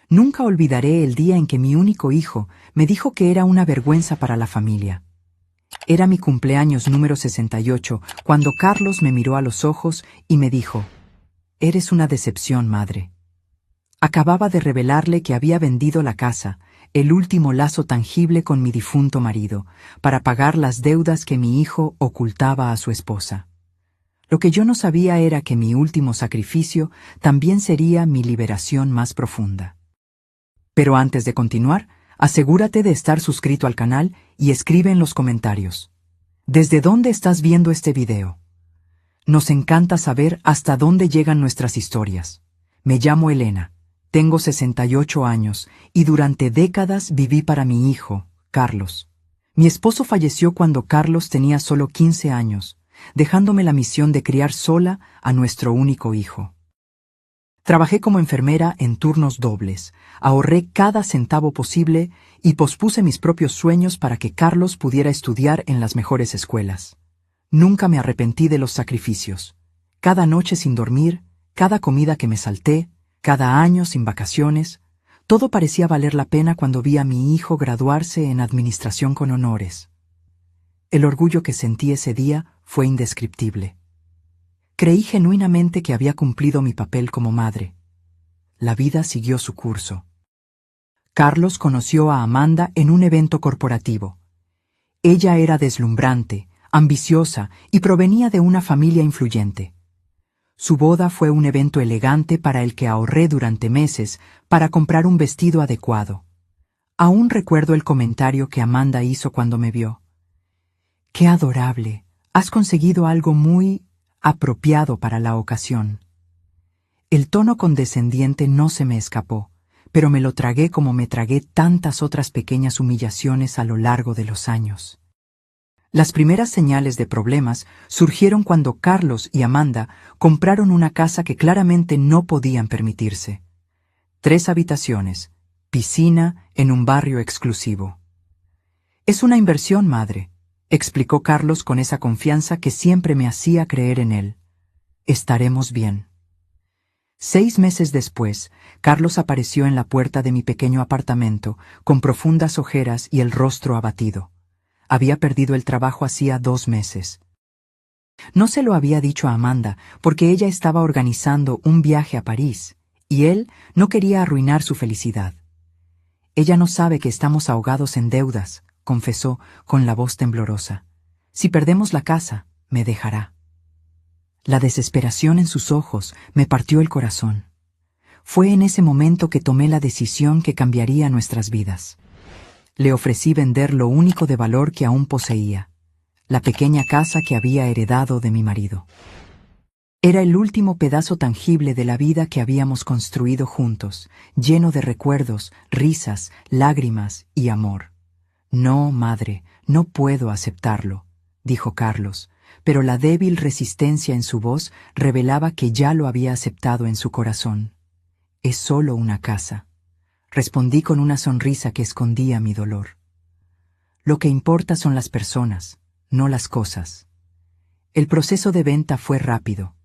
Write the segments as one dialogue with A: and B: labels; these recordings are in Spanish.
A: Nunca olvidaré el día en que mi único hijo me dijo que era una vergüenza para la familia. Era mi cumpleaños número 68 cuando Carlos me miró a los ojos y me dijo: «Eres una decepción, madre». Acababa de revelarle que había vendido la casa, el último lazo tangible con mi difunto marido, para pagar las deudas que mi hijo ocultaba a su esposa. Lo que yo no sabía era que mi último sacrificio también sería mi liberación más profunda. Pero antes de continuar, asegúrate de estar suscrito al canal y escribe en los comentarios: ¿desde dónde estás viendo este video? Nos encanta saber hasta dónde llegan nuestras historias. Me llamo Elena, tengo 68 años y durante décadas viví para mi hijo, Carlos. Mi esposo falleció cuando Carlos tenía solo 15 años, dejándome la misión de criar sola a nuestro único hijo. Trabajé como enfermera en turnos dobles, ahorré cada centavo posible y pospuse mis propios sueños para que Carlos pudiera estudiar en las mejores escuelas. Nunca me arrepentí de los sacrificios. Cada noche sin dormir, cada comida que me salté, cada año sin vacaciones, todo parecía valer la pena cuando vi a mi hijo graduarse en administración con honores. El orgullo que sentí ese día fue indescriptible. Creí genuinamente que había cumplido mi papel como madre. La vida siguió su curso. Carlos conoció a Amanda en un evento corporativo. Ella era deslumbrante, ambiciosa y provenía de una familia influyente. Su boda fue un evento elegante para el que ahorré durante meses para comprar un vestido adecuado. Aún recuerdo el comentario que Amanda hizo cuando me vio. «Qué adorable, has conseguido algo muy apropiado para la ocasión». El tono condescendiente no se me escapó, pero me lo tragué como me tragué tantas otras pequeñas humillaciones a lo largo de los años. Las primeras señales de problemas surgieron cuando Carlos y Amanda compraron una casa que claramente no podían permitirse. 3 habitaciones, piscina en un barrio exclusivo. «Es una inversión, madre», explicó Carlos con esa confianza que siempre me hacía creer en él. «Estaremos bien». 6 meses después, Carlos apareció en la puerta de mi pequeño apartamento, con profundas ojeras y el rostro abatido. Había perdido el trabajo hacía 2 meses. No se lo había dicho a Amanda, porque ella estaba organizando un viaje a París, y él no quería arruinar su felicidad. «Ella no sabe que estamos ahogados en deudas», confesó con la voz temblorosa. «Si perdemos la casa, me dejará». La desesperación en sus ojos me partió el corazón. Fue en ese momento que tomé la decisión que cambiaría nuestras vidas. Le ofrecí vender lo único de valor que aún poseía, la pequeña casa que había heredado de mi marido. Era el último pedazo tangible de la vida que habíamos construido juntos, lleno de recuerdos, risas, lágrimas y amor. «No, madre, no puedo aceptarlo», dijo Carlos, pero la débil resistencia en su voz revelaba que ya lo había aceptado en su corazón. «Es solo una casa», respondí con una sonrisa que escondía mi dolor. «Lo que importa son las personas, no las cosas». El proceso de venta fue rápido.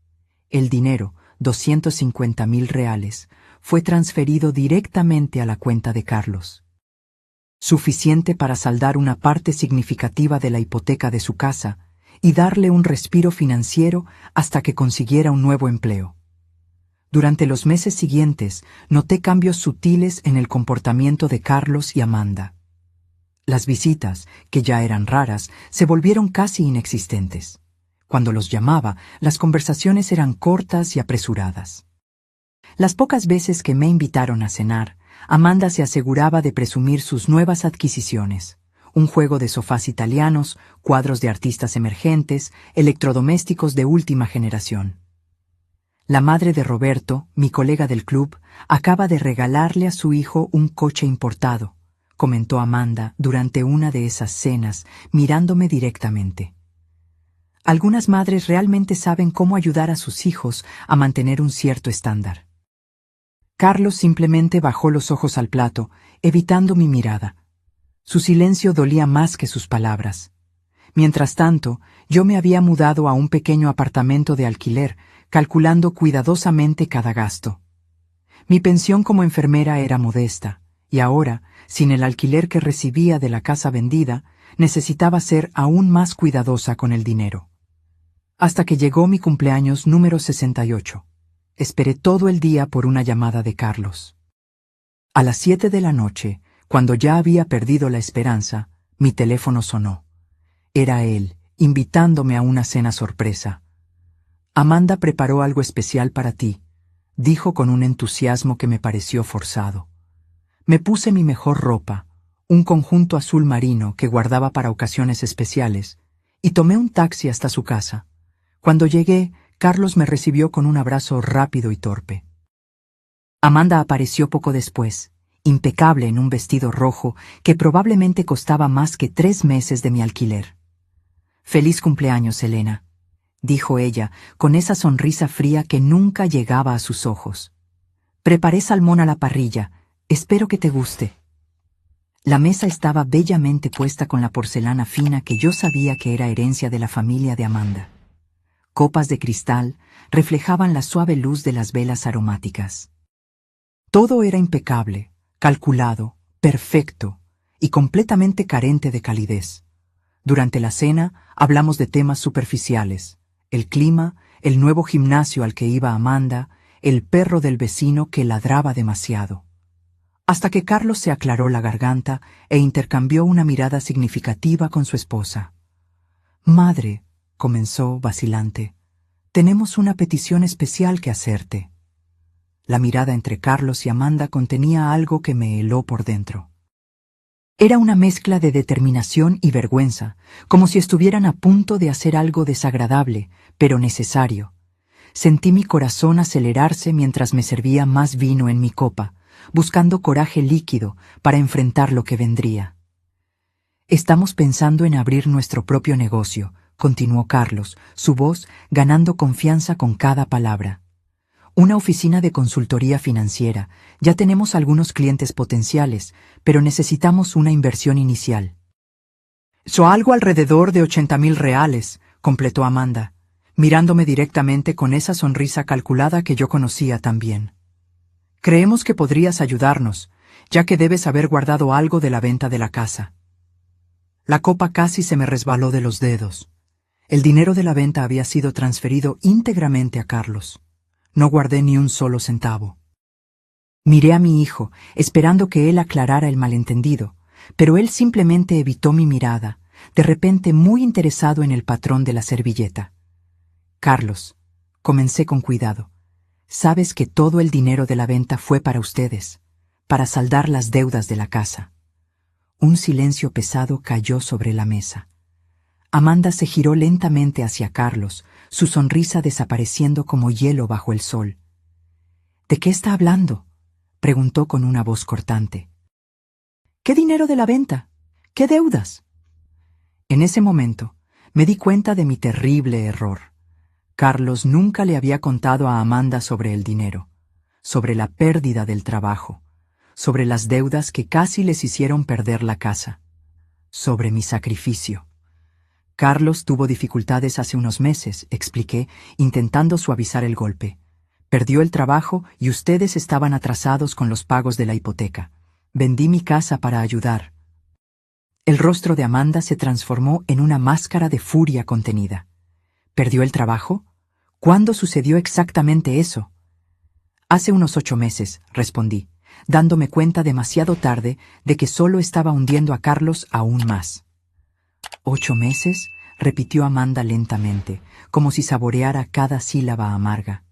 A: El dinero, 250,000 reales, fue transferido directamente a la cuenta de Carlos. Suficiente para saldar una parte significativa de la hipoteca de su casa y darle un respiro financiero hasta que consiguiera un nuevo empleo. Durante los meses siguientes, noté cambios sutiles en el comportamiento de Carlos y Amanda. Las visitas, que ya eran raras, se volvieron casi inexistentes. Cuando los llamaba, las conversaciones eran cortas y apresuradas. Las pocas veces que me invitaron a cenar, Amanda se aseguraba de presumir sus nuevas adquisiciones: un juego de sofás italianos, cuadros de artistas emergentes, electrodomésticos de última generación. La madre de Roberto, mi colega del club, acaba de regalarle a su hijo un coche importado, comentó Amanda durante una de esas cenas, mirándome directamente. Algunas madres realmente saben cómo ayudar a sus hijos a mantener un cierto estándar. Carlos simplemente bajó los ojos al plato, evitando mi mirada. Su silencio dolía más que sus palabras. Mientras tanto, yo me había mudado a un pequeño apartamento de alquiler, calculando cuidadosamente cada gasto. Mi pensión como enfermera era modesta, y ahora, sin el alquiler que recibía de la casa vendida, necesitaba ser aún más cuidadosa con el dinero. Hasta que llegó mi cumpleaños número 68. Esperé todo el día por una llamada de Carlos. A las 7 de la noche, cuando ya había perdido la esperanza, mi teléfono sonó. Era él, invitándome a una cena sorpresa. Amanda preparó algo especial para ti, dijo con un entusiasmo que me pareció forzado. Me puse mi mejor ropa, un conjunto azul marino que guardaba para ocasiones especiales, y tomé un taxi hasta su casa. Cuando llegué, Carlos me recibió con un abrazo rápido y torpe. Amanda apareció poco después, impecable en un vestido rojo que probablemente costaba más que 3 meses de mi alquiler. «Feliz cumpleaños, Elena», dijo ella, con esa sonrisa fría que nunca llegaba a sus ojos. «Preparé salmón a la parrilla, espero que te guste». La mesa estaba bellamente puesta con la porcelana fina que yo sabía que era herencia de la familia de Amanda. Copas de cristal reflejaban la suave luz de las velas aromáticas. Todo era impecable, calculado, perfecto y completamente carente de calidez. Durante la cena hablamos de temas superficiales: el clima, el nuevo gimnasio al que iba Amanda, el perro del vecino que ladraba demasiado. Hasta que Carlos se aclaró la garganta e intercambió una mirada significativa con su esposa. «Madre», comenzó vacilante, «tenemos una petición especial que hacerte». La mirada entre Carlos y Amanda contenía algo que me heló por dentro. Era una mezcla de determinación y vergüenza, como si estuvieran a punto de hacer algo desagradable, pero necesario. Sentí mi corazón acelerarse mientras me servía más vino en mi copa, buscando coraje líquido para enfrentar lo que vendría. «Estamos pensando en abrir nuestro propio negocio», continuó Carlos, su voz ganando confianza con cada palabra. «Una oficina de consultoría financiera. Ya tenemos algunos clientes potenciales, pero necesitamos una inversión inicial». «Algo alrededor de 80,000 reales», completó Amanda, mirándome directamente con esa sonrisa calculada que yo conocía tan bien. «Creemos que podrías ayudarnos, ya que debes haber guardado algo de la venta de la casa». La copa casi se me resbaló de los dedos. El dinero de la venta había sido transferido íntegramente a Carlos. No guardé ni un solo centavo. Miré a mi hijo, esperando que él aclarara el malentendido, pero él simplemente evitó mi mirada, de repente muy interesado en el patrón de la servilleta. «Carlos», comencé con cuidado, «sabes que todo el dinero de la venta fue para ustedes, para saldar las deudas de la casa». Un silencio pesado cayó sobre la mesa. Amanda se giró lentamente hacia Carlos, su sonrisa desapareciendo como hielo bajo el sol. «¿De qué está hablando?», preguntó con una voz cortante. «¿Qué dinero de la venta? ¿Qué deudas?». En ese momento me di cuenta de mi terrible error. Carlos nunca le había contado a Amanda sobre el dinero, sobre la pérdida del trabajo, sobre las deudas que casi les hicieron perder la casa, sobre mi sacrificio. «Carlos tuvo dificultades hace unos meses», expliqué, intentando suavizar el golpe. «Perdió el trabajo y ustedes estaban atrasados con los pagos de la hipoteca. Vendí mi casa para ayudar». El rostro de Amanda se transformó en una máscara de furia contenida. «¿Perdió el trabajo? ¿Cuándo sucedió exactamente eso?». «Hace unos 8 meses», respondí, dándome cuenta demasiado tarde de que solo estaba hundiendo a Carlos aún más. «¿8 meses?», repitió Amanda lentamente, como si saboreara cada sílaba amarga.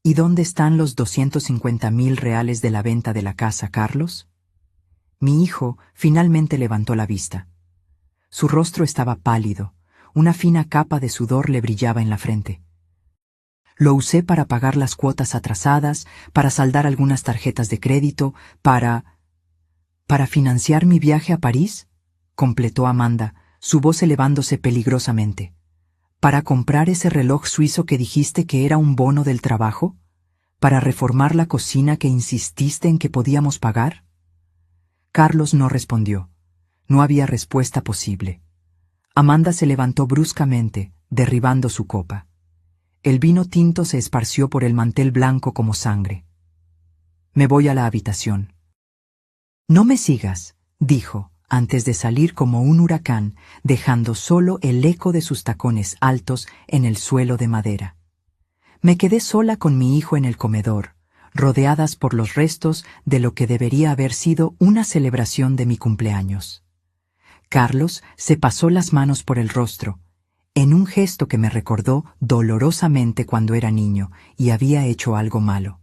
A: «¿Y dónde están los 250,000 reales de la venta de la casa, Carlos?». Mi hijo finalmente levantó la vista. Su rostro estaba pálido, una fina capa de sudor le brillaba en la frente. «Lo usé para pagar las cuotas atrasadas, para saldar algunas tarjetas de crédito, para financiar mi viaje a París», completó Amanda, su voz elevándose peligrosamente. «¿Para comprar ese reloj suizo que dijiste que era un bono del trabajo? ¿Para reformar la cocina que insististe en que podíamos pagar?». Carlos no respondió. No había respuesta posible. Amanda se levantó bruscamente, derribando su copa. El vino tinto se esparció por el mantel blanco como sangre. Me voy a la habitación. No me sigas, dijo, antes de salir como un huracán, dejando solo el eco de sus tacones altos en el suelo de madera. Me quedé sola con mi hijo en el comedor, rodeadas por los restos de lo que debería haber sido una celebración de mi cumpleaños. Carlos se pasó las manos por el rostro, en un gesto que me recordó dolorosamente cuando era niño y había hecho algo malo.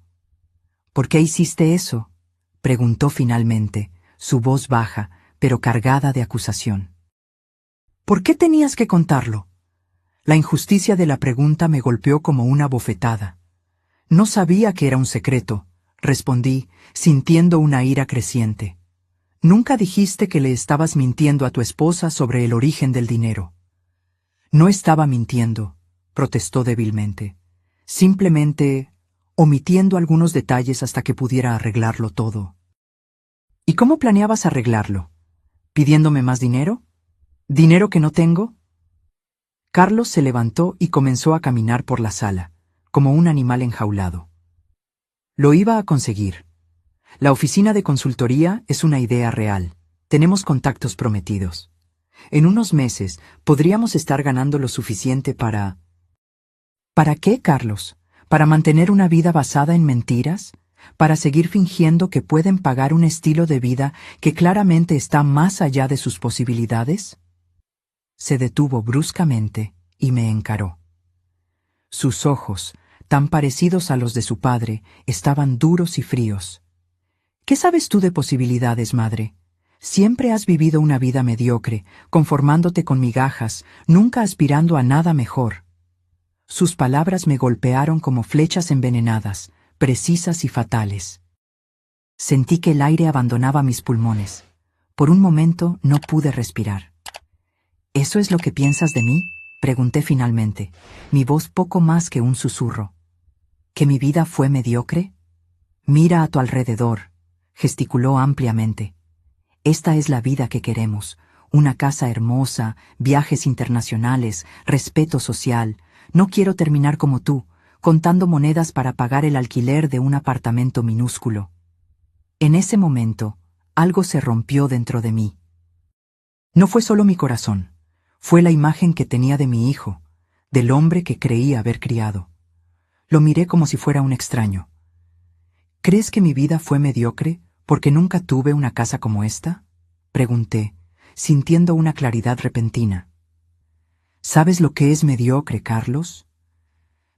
A: ¿Por qué hiciste eso?, preguntó finalmente, su voz baja, pero cargada de acusación. ¿Por qué tenías que contarlo? La injusticia de la pregunta me golpeó como una bofetada. No sabía que era un secreto, respondí, sintiendo una ira creciente. Nunca dijiste que le estabas mintiendo a tu esposa sobre el origen del dinero. No estaba mintiendo, protestó débilmente. Simplemente omitiendo algunos detalles hasta que pudiera arreglarlo todo. ¿Y cómo planeabas arreglarlo? ¿Pidiéndome más dinero? ¿Dinero que no tengo? Carlos se levantó y comenzó a caminar por la sala, como un animal enjaulado. Lo iba a conseguir. La oficina de consultoría es una idea real. Tenemos contactos prometidos. En unos meses podríamos estar ganando lo suficiente para... ¿Para qué, Carlos? ¿Para mantener una vida basada en mentiras? ¿Para seguir fingiendo que pueden pagar un estilo de vida que claramente está más allá de sus posibilidades? Se detuvo bruscamente y me encaró. Sus ojos, tan parecidos a los de su padre, estaban duros y fríos. ¿Qué sabes tú de posibilidades, madre? Siempre has vivido una vida mediocre, conformándote con migajas, nunca aspirando a nada mejor. Sus palabras me golpearon como flechas envenenadas, precisas y fatales. Sentí que el aire abandonaba mis pulmones. Por un momento no pude respirar. ¿Eso es lo que piensas de mí?, pregunté finalmente, mi voz poco más que un susurro. ¿Que mi vida fue mediocre? Mira a tu alrededor, gesticuló ampliamente. Esta es la vida que queremos, una casa hermosa, viajes internacionales, respeto social. No quiero terminar como tú, contando monedas para pagar el alquiler de un apartamento minúsculo. En ese momento, algo se rompió dentro de mí. No fue solo mi corazón, fue la imagen que tenía de mi hijo, del hombre que creía haber criado. Lo miré como si fuera un extraño. ¿Crees que mi vida fue mediocre porque nunca tuve una casa como esta?, pregunté, sintiendo una claridad repentina. ¿Sabes lo que es mediocre, Carlos?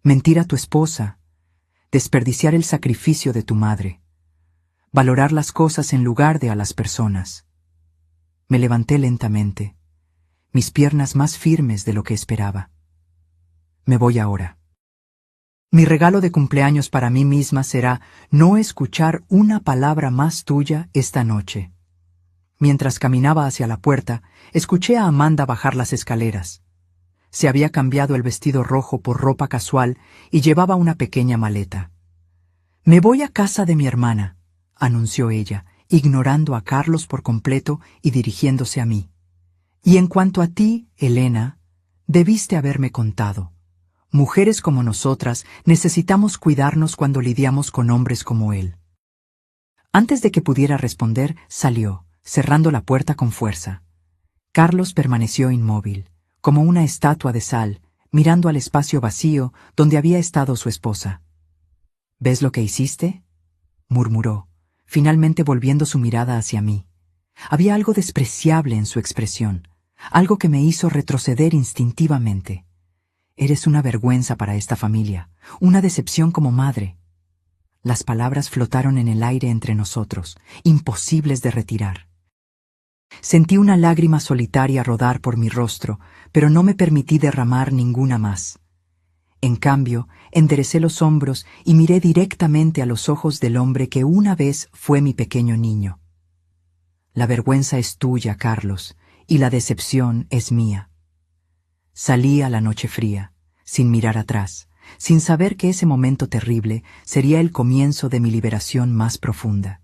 A: Mentir a tu esposa, desperdiciar el sacrificio de tu madre, valorar las cosas en lugar de a las personas. Me levanté lentamente, mis piernas más firmes de lo que esperaba. Me voy ahora. Mi regalo de cumpleaños para mí misma será no escuchar una palabra más tuya esta noche. Mientras caminaba hacia la puerta, escuché a Amanda bajar las escaleras. Se había cambiado el vestido rojo por ropa casual y llevaba una pequeña maleta. «Me voy a casa de mi hermana», anunció ella, ignorando a Carlos por completo y dirigiéndose a mí. «Y en cuanto a ti, Elena, debiste haberme contado. Mujeres como nosotras necesitamos cuidarnos cuando lidiamos con hombres como él». Antes de que pudiera responder, salió, cerrando la puerta con fuerza. Carlos permaneció inmóvil, como una estatua de sal, mirando al espacio vacío donde había estado su esposa. «¿Ves lo que hiciste?», murmuró, finalmente volviendo su mirada hacia mí. Había algo despreciable en su expresión, algo que me hizo retroceder instintivamente. «Eres una vergüenza para esta familia, una decepción como madre». Las palabras flotaron en el aire entre nosotros, imposibles de retirar. Sentí una lágrima solitaria rodar por mi rostro, pero no me permití derramar ninguna más. En cambio, enderecé los hombros y miré directamente a los ojos del hombre que una vez fue mi pequeño niño. «La vergüenza es tuya, Carlos, y la decepción es mía». Salí a la noche fría, sin mirar atrás, sin saber que ese momento terrible sería el comienzo de mi liberación más profunda.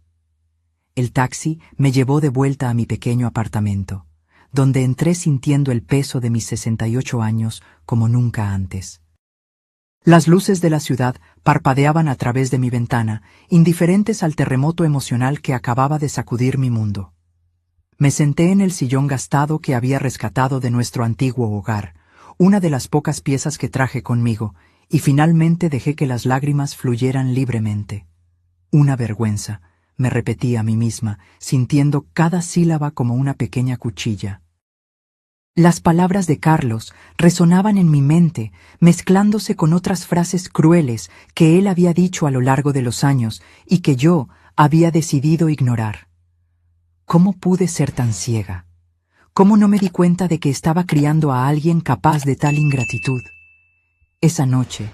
A: El taxi me llevó de vuelta a mi pequeño apartamento, donde entré sintiendo el peso de mis 68 años como nunca antes. Las luces de la ciudad parpadeaban a través de mi ventana, indiferentes al terremoto emocional que acababa de sacudir mi mundo. Me senté en el sillón gastado que había rescatado de nuestro antiguo hogar, una de las pocas piezas que traje conmigo, y finalmente dejé que las lágrimas fluyeran libremente. Una vergüenza, me repetí a mí misma, sintiendo cada sílaba como una pequeña cuchilla. Las palabras de Carlos resonaban en mi mente, mezclándose con otras frases crueles que él había dicho a lo largo de los años y que yo había decidido ignorar. ¿Cómo pude ser tan ciega? ¿Cómo no me di cuenta de que estaba criando a alguien capaz de tal ingratitud? Esa noche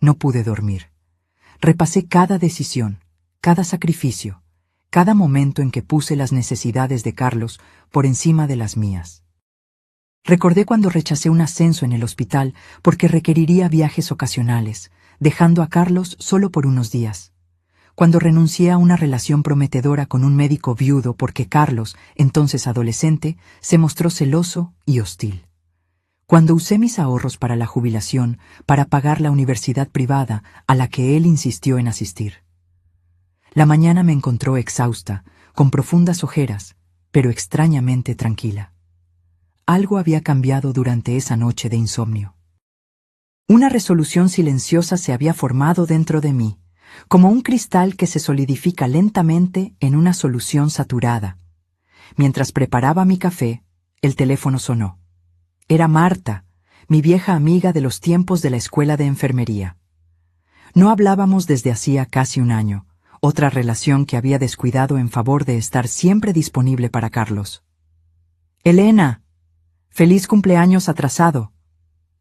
A: no pude dormir. Repasé cada decisión, cada sacrificio, cada momento en que puse las necesidades de Carlos por encima de las mías. Recordé cuando rechacé un ascenso en el hospital porque requeriría viajes ocasionales, dejando a Carlos solo por unos días. Cuando renuncié a una relación prometedora con un médico viudo porque Carlos, entonces adolescente, se mostró celoso y hostil. Cuando usé mis ahorros para la jubilación para pagar la universidad privada a la que él insistió en asistir. La mañana me encontró exhausta, con profundas ojeras, pero extrañamente tranquila. Algo había cambiado durante esa noche de insomnio. Una resolución silenciosa se había formado dentro de mí, como un cristal que se solidifica lentamente en una solución saturada. Mientras preparaba mi café, el teléfono sonó. Era Marta, mi vieja amiga de los tiempos de la escuela de enfermería. No hablábamos desde hacía casi un año, otra relación que había descuidado en favor de estar siempre disponible para Carlos. «Elena, feliz cumpleaños atrasado»,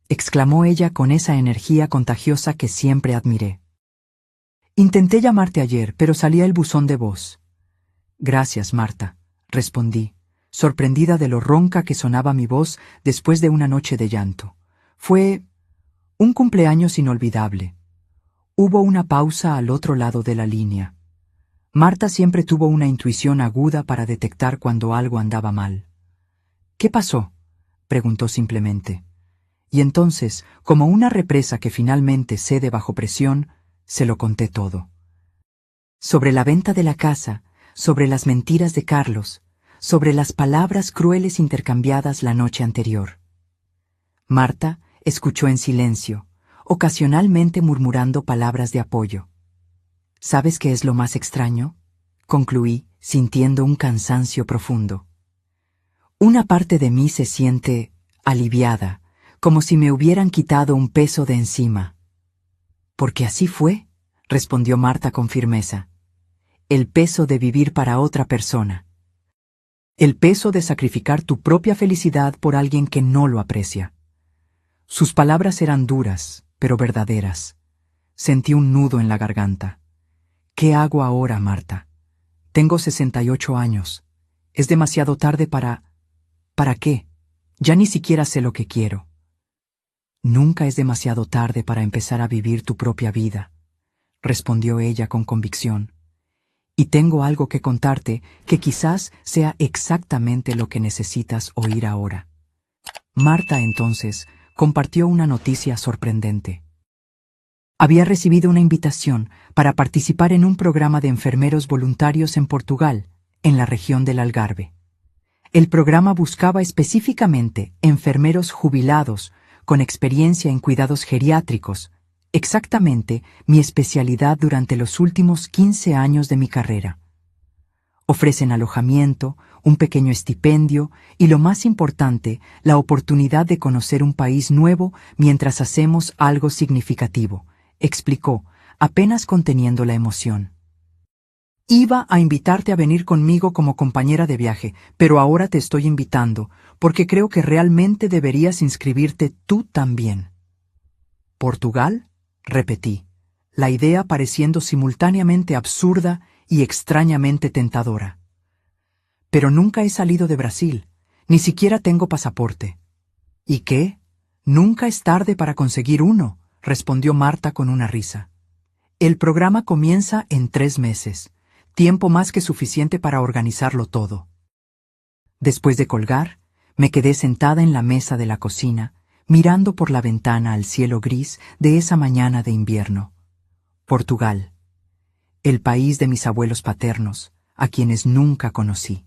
A: exclamó ella con esa energía contagiosa que siempre admiré. «Intenté llamarte ayer, pero salía el buzón de voz». «Gracias, Marta», respondí, sorprendida de lo ronca que sonaba mi voz después de una noche de llanto. Fue un cumpleaños inolvidable. Hubo una pausa al otro lado de la línea. Marta siempre tuvo una intuición aguda para detectar cuando algo andaba mal. «¿Qué pasó?», preguntó simplemente. Y entonces, como una represa que finalmente cede bajo presión, se lo conté todo. Sobre la venta de la casa, sobre las mentiras de Carlos, sobre las palabras crueles intercambiadas la noche anterior. Marta escuchó en silencio, ocasionalmente murmurando palabras de apoyo. «¿Sabes qué es lo más extraño?», concluí, sintiendo un cansancio profundo. Una parte de mí se siente aliviada, como si me hubieran quitado un peso de encima. «Porque así fue», respondió Marta con firmeza. «El peso de vivir para otra persona. El peso de sacrificar tu propia felicidad por alguien que no lo aprecia». Sus palabras eran duras, pero verdaderas. Sentí un nudo en la garganta. «¿Qué hago ahora, Marta? Tengo 68 años. Es demasiado tarde para... ¿Para qué? Ya ni siquiera sé lo que quiero». «Nunca es demasiado tarde para empezar a vivir tu propia vida», respondió ella con convicción. «Y tengo algo que contarte que quizás sea exactamente lo que necesitas oír ahora». Marta, entonces, compartió una noticia sorprendente. Había recibido una invitación para participar en un programa de enfermeros voluntarios en Portugal, en la región del Algarve. El programa buscaba específicamente enfermeros jubilados con experiencia en cuidados geriátricos, exactamente mi especialidad durante los últimos 15 años de mi carrera. Ofrecen alojamiento, un pequeño estipendio y, lo más importante, la oportunidad de conocer un país nuevo mientras hacemos algo significativo, explicó, apenas conteniendo la emoción. «Iba a invitarte a venir conmigo como compañera de viaje, pero ahora te estoy invitando, porque creo que realmente deberías inscribirte tú también». «¿Portugal?», repetí, la idea pareciendo simultáneamente absurda y extrañamente tentadora. «Pero nunca he salido de Brasil, ni siquiera tengo pasaporte». «¿Y qué? Nunca es tarde para conseguir uno», respondió Marta con una risa. «El programa comienza en 3 meses, tiempo más que suficiente para organizarlo todo». Después de colgar, me quedé sentada en la mesa de la cocina, mirando por la ventana al cielo gris de esa mañana de invierno. Portugal, el país de mis abuelos paternos, a quienes nunca conocí.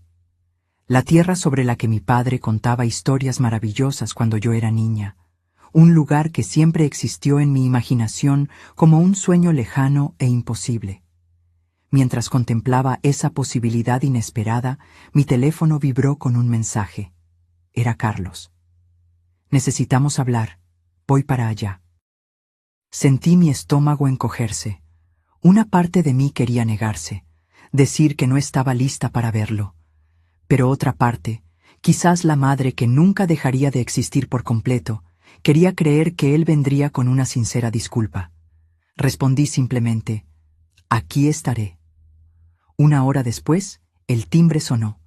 A: La tierra sobre la que mi padre contaba historias maravillosas cuando yo era niña. Un lugar que siempre existió en mi imaginación como un sueño lejano e imposible. Mientras contemplaba esa posibilidad inesperada, mi teléfono vibró con un mensaje. Era Carlos. Necesitamos hablar. Voy para allá. Sentí mi estómago encogerse. Una parte de mí quería negarse, decir que no estaba lista para verlo. Pero otra parte, quizás la madre que nunca dejaría de existir por completo, quería creer que él vendría con una sincera disculpa. Respondí simplemente, aquí estaré. Una hora después, el timbre sonó.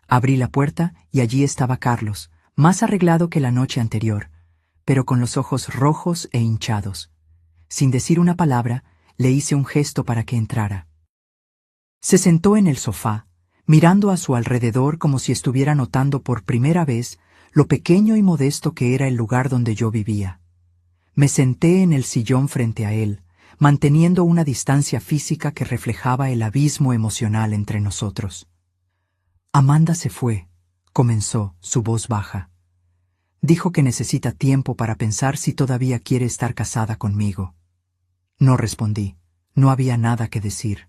A: Abrí la puerta y allí estaba Carlos, más arreglado que la noche anterior, pero con los ojos rojos e hinchados. Sin decir una palabra, le hice un gesto para que entrara. Se sentó en el sofá, mirando a su alrededor como si estuviera notando por primera vez lo pequeño y modesto que era el lugar donde yo vivía. Me senté en el sillón frente a él, manteniendo una distancia física que reflejaba el abismo emocional entre nosotros. Amanda se fue, comenzó, su voz baja. Dijo que necesita tiempo para pensar si todavía quiere estar casada conmigo. No respondí, no había nada que decir.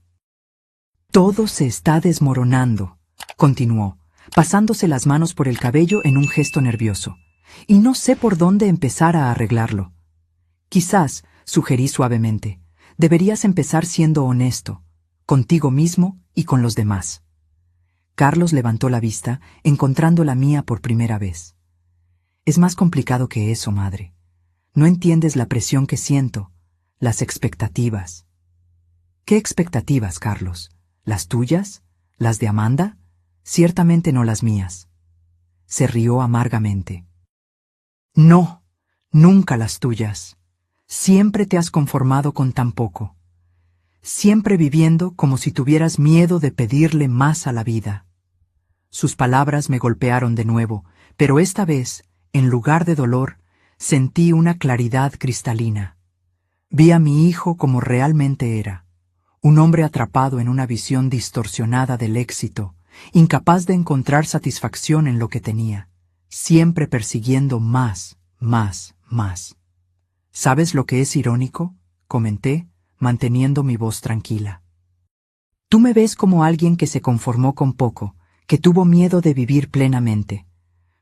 A: Todo se está desmoronando, continuó, pasándose las manos por el cabello en un gesto nervioso, y no sé por dónde empezar a arreglarlo. Quizás, sugerí suavemente, deberías empezar siendo honesto, contigo mismo y con los demás. Carlos levantó la vista, encontrando la mía por primera vez. Es más complicado que eso, madre. No entiendes la presión que siento, las expectativas. ¿Qué expectativas, Carlos? ¿Las tuyas? ¿Las de Amanda? Ciertamente no las mías. Se rió amargamente. No, nunca las tuyas. Siempre te has conformado con tan poco. Siempre viviendo como si tuvieras miedo de pedirle más a la vida. Sus palabras me golpearon de nuevo, pero esta vez, en lugar de dolor, sentí una claridad cristalina. Vi a mi hijo como realmente era, un hombre atrapado en una visión distorsionada del éxito, incapaz de encontrar satisfacción en lo que tenía, siempre persiguiendo más, más, más. ¿Sabes lo que es irónico?, comenté, manteniendo mi voz tranquila. Tú me ves como alguien que se conformó con poco, que tuvo miedo de vivir plenamente.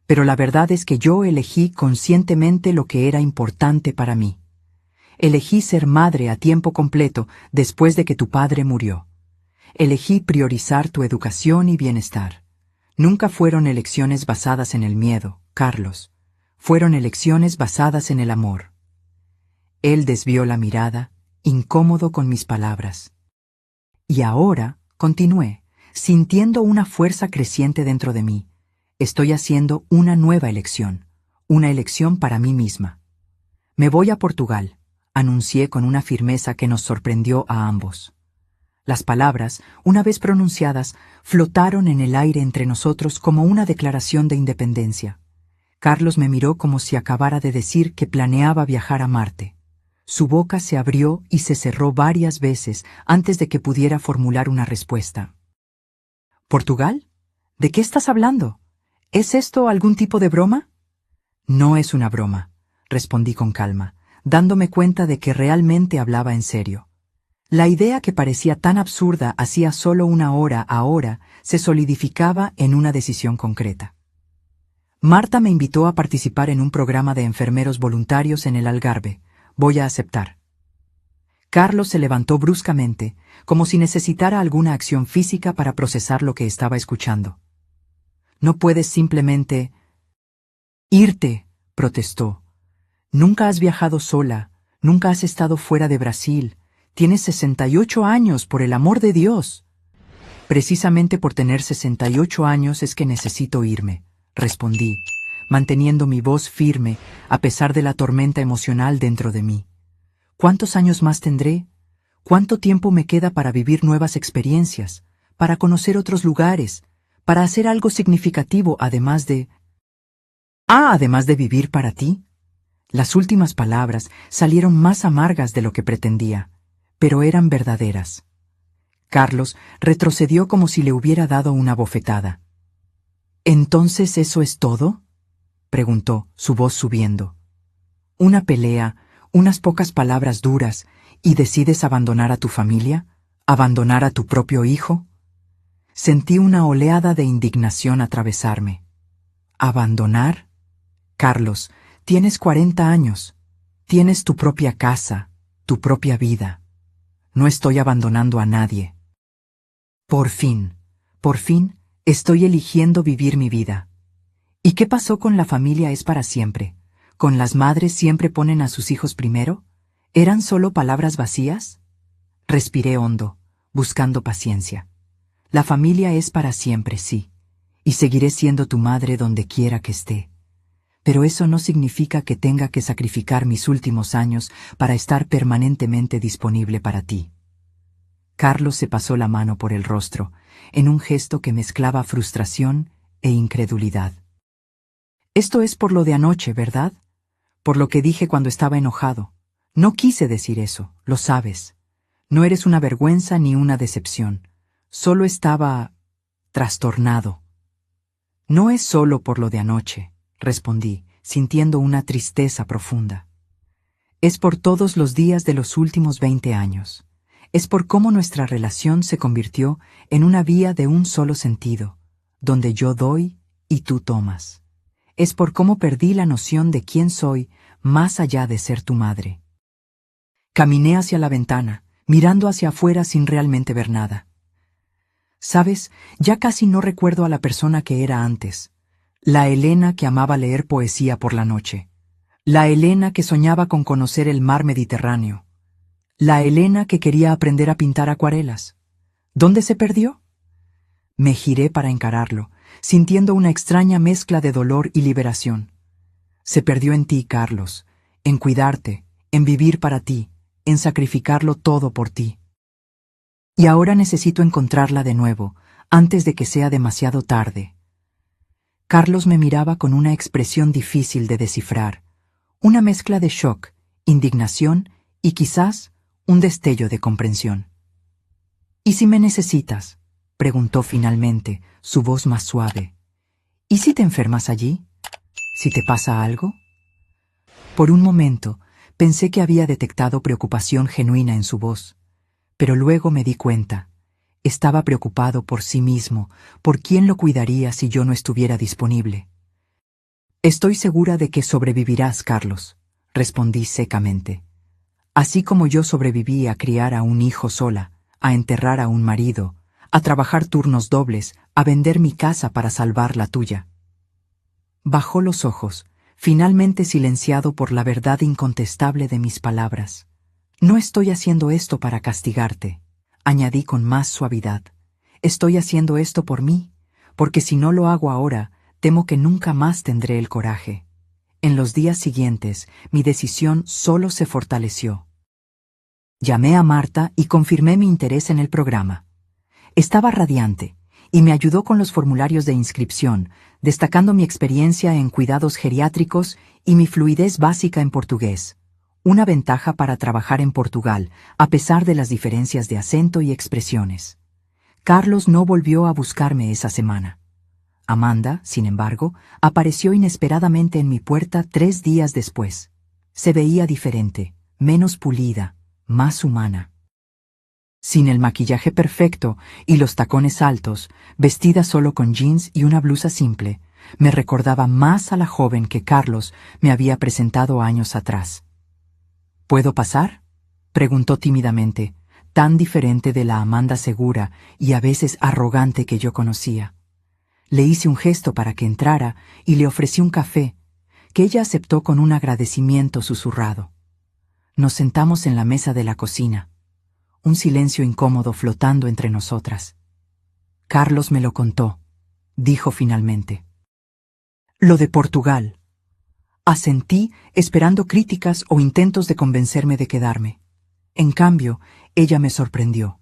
A: Pero la verdad es que yo elegí conscientemente lo que era importante para mí. Elegí ser madre a tiempo completo después de que tu padre murió. Elegí priorizar tu educación y bienestar. Nunca fueron elecciones basadas en el miedo, Carlos. Fueron elecciones basadas en el amor. Él desvió la mirada, incómodo con mis palabras. Y ahora, continué, sintiendo una fuerza creciente dentro de mí. Estoy haciendo una nueva elección, una elección para mí misma. Me voy a Portugal, anuncié con una firmeza que nos sorprendió a ambos. Las palabras, una vez pronunciadas, flotaron en el aire entre nosotros como una declaración de independencia. Carlos me miró como si acabara de decir que planeaba viajar a Marte. Su boca se abrió y se cerró varias veces antes de que pudiera formular una respuesta. ¿Portugal? ¿De qué estás hablando? ¿Es esto algún tipo de broma? No es una broma, respondí con calma, dándome cuenta de que realmente hablaba en serio. La idea que parecía tan absurda hacía solo una hora ahora se solidificaba en una decisión concreta. Marta me invitó a participar en un programa de enfermeros voluntarios en el Algarve. Voy a aceptar. Carlos se levantó bruscamente, como si necesitara alguna acción física para procesar lo que estaba escuchando. No puedes simplemente... irte, protestó. Nunca has viajado sola, nunca has estado fuera de Brasil. Tienes 68 años, por el amor de Dios. Precisamente por tener 68 años es que necesito irme, respondí, manteniendo mi voz firme a pesar de la tormenta emocional dentro de mí. ¿Cuántos años más tendré? ¿Cuánto tiempo me queda para vivir nuevas experiencias, para conocer otros lugares, para hacer algo significativo además de... además de vivir para ti? Las últimas palabras salieron más amargas de lo que pretendía, pero eran verdaderas. Carlos retrocedió como si le hubiera dado una bofetada. ¿Entonces eso es todo?, preguntó, su voz subiendo. ¿Una pelea, unas pocas palabras duras, y decides abandonar a tu familia? ¿Abandonar a tu propio hijo? Sentí una oleada de indignación atravesarme. ¿Abandonar? Carlos, tienes 40 años. Tienes tu propia casa, tu propia vida. No estoy abandonando a nadie. Por fin, estoy eligiendo vivir mi vida. ¿Y qué pasó con la familia es para siempre? ¿Con las madres siempre ponen a sus hijos primero? ¿Eran solo palabras vacías? Respiré hondo, buscando paciencia. La familia es para siempre, sí, y seguiré siendo tu madre donde quiera que esté. Pero eso no significa que tenga que sacrificar mis últimos años para estar permanentemente disponible para ti. Carlos se pasó la mano por el rostro, en un gesto que mezclaba frustración e incredulidad. Esto es por lo de anoche, ¿verdad? Por lo que dije cuando estaba enojado. No quise decir eso, lo sabes. No eres una vergüenza ni una decepción. Solo estaba trastornado. No es solo por lo de anoche, respondí, sintiendo una tristeza profunda. Es por todos los días de los últimos 20 años. Es por cómo nuestra relación se convirtió en una vía de un solo sentido, donde yo doy y tú tomas. Es por cómo perdí la noción de quién soy más allá de ser tu madre. Caminé hacia la ventana, mirando hacia afuera sin realmente ver nada. Sabes, ya casi no recuerdo a la persona que era antes. La Elena que amaba leer poesía por la noche. La Elena que soñaba con conocer el mar Mediterráneo. La Elena que quería aprender a pintar acuarelas. ¿Dónde se perdió? Me giré para encararlo, sintiendo una extraña mezcla de dolor y liberación. Se perdió en ti, Carlos, en cuidarte, en vivir para ti, en sacrificarlo todo por ti. Y ahora necesito encontrarla de nuevo, antes de que sea demasiado tarde. Carlos me miraba con una expresión difícil de descifrar, una mezcla de shock, indignación y quizás un destello de comprensión. ¿Y si me necesitas?, preguntó finalmente, su voz más suave. ¿Y si te enfermas allí? ¿Si te pasa algo? Por un momento pensé que había detectado preocupación genuina en su voz, pero luego me di cuenta. Estaba preocupado por sí mismo, por quién lo cuidaría si yo no estuviera disponible. Estoy segura de que sobrevivirás, Carlos, respondí secamente. Así como yo sobreviví a criar a un hijo sola, a enterrar a un marido, a trabajar turnos dobles, a vender mi casa para salvar la tuya. Bajó los ojos, finalmente silenciado por la verdad incontestable de mis palabras. No estoy haciendo esto para castigarte, añadí con más suavidad. Estoy haciendo esto por mí, porque si no lo hago ahora, temo que nunca más tendré el coraje. En los días siguientes, mi decisión solo se fortaleció. Llamé a Marta y confirmé mi interés en el programa. Estaba radiante, y me ayudó con los formularios de inscripción, destacando mi experiencia en cuidados geriátricos y mi fluidez básica en portugués, una ventaja para trabajar en Portugal, a pesar de las diferencias de acento y expresiones. Carlos no volvió a buscarme esa semana. Amanda, sin embargo, apareció inesperadamente en mi puerta 3 días después. Se veía diferente, menos pulida, más humana. Sin el maquillaje perfecto y los tacones altos, vestida solo con jeans y una blusa simple, me recordaba más a la joven que Carlos me había presentado años atrás. ¿Puedo pasar?, preguntó tímidamente, tan diferente de la Amanda segura y a veces arrogante que yo conocía. Le hice un gesto para que entrara y le ofrecí un café, que ella aceptó con un agradecimiento susurrado. Nos sentamos en la mesa de la cocina, un silencio incómodo flotando entre nosotras. Carlos me lo contó, dijo finalmente. Lo de Portugal. Asentí, esperando críticas o intentos de convencerme de quedarme. En cambio, ella me sorprendió.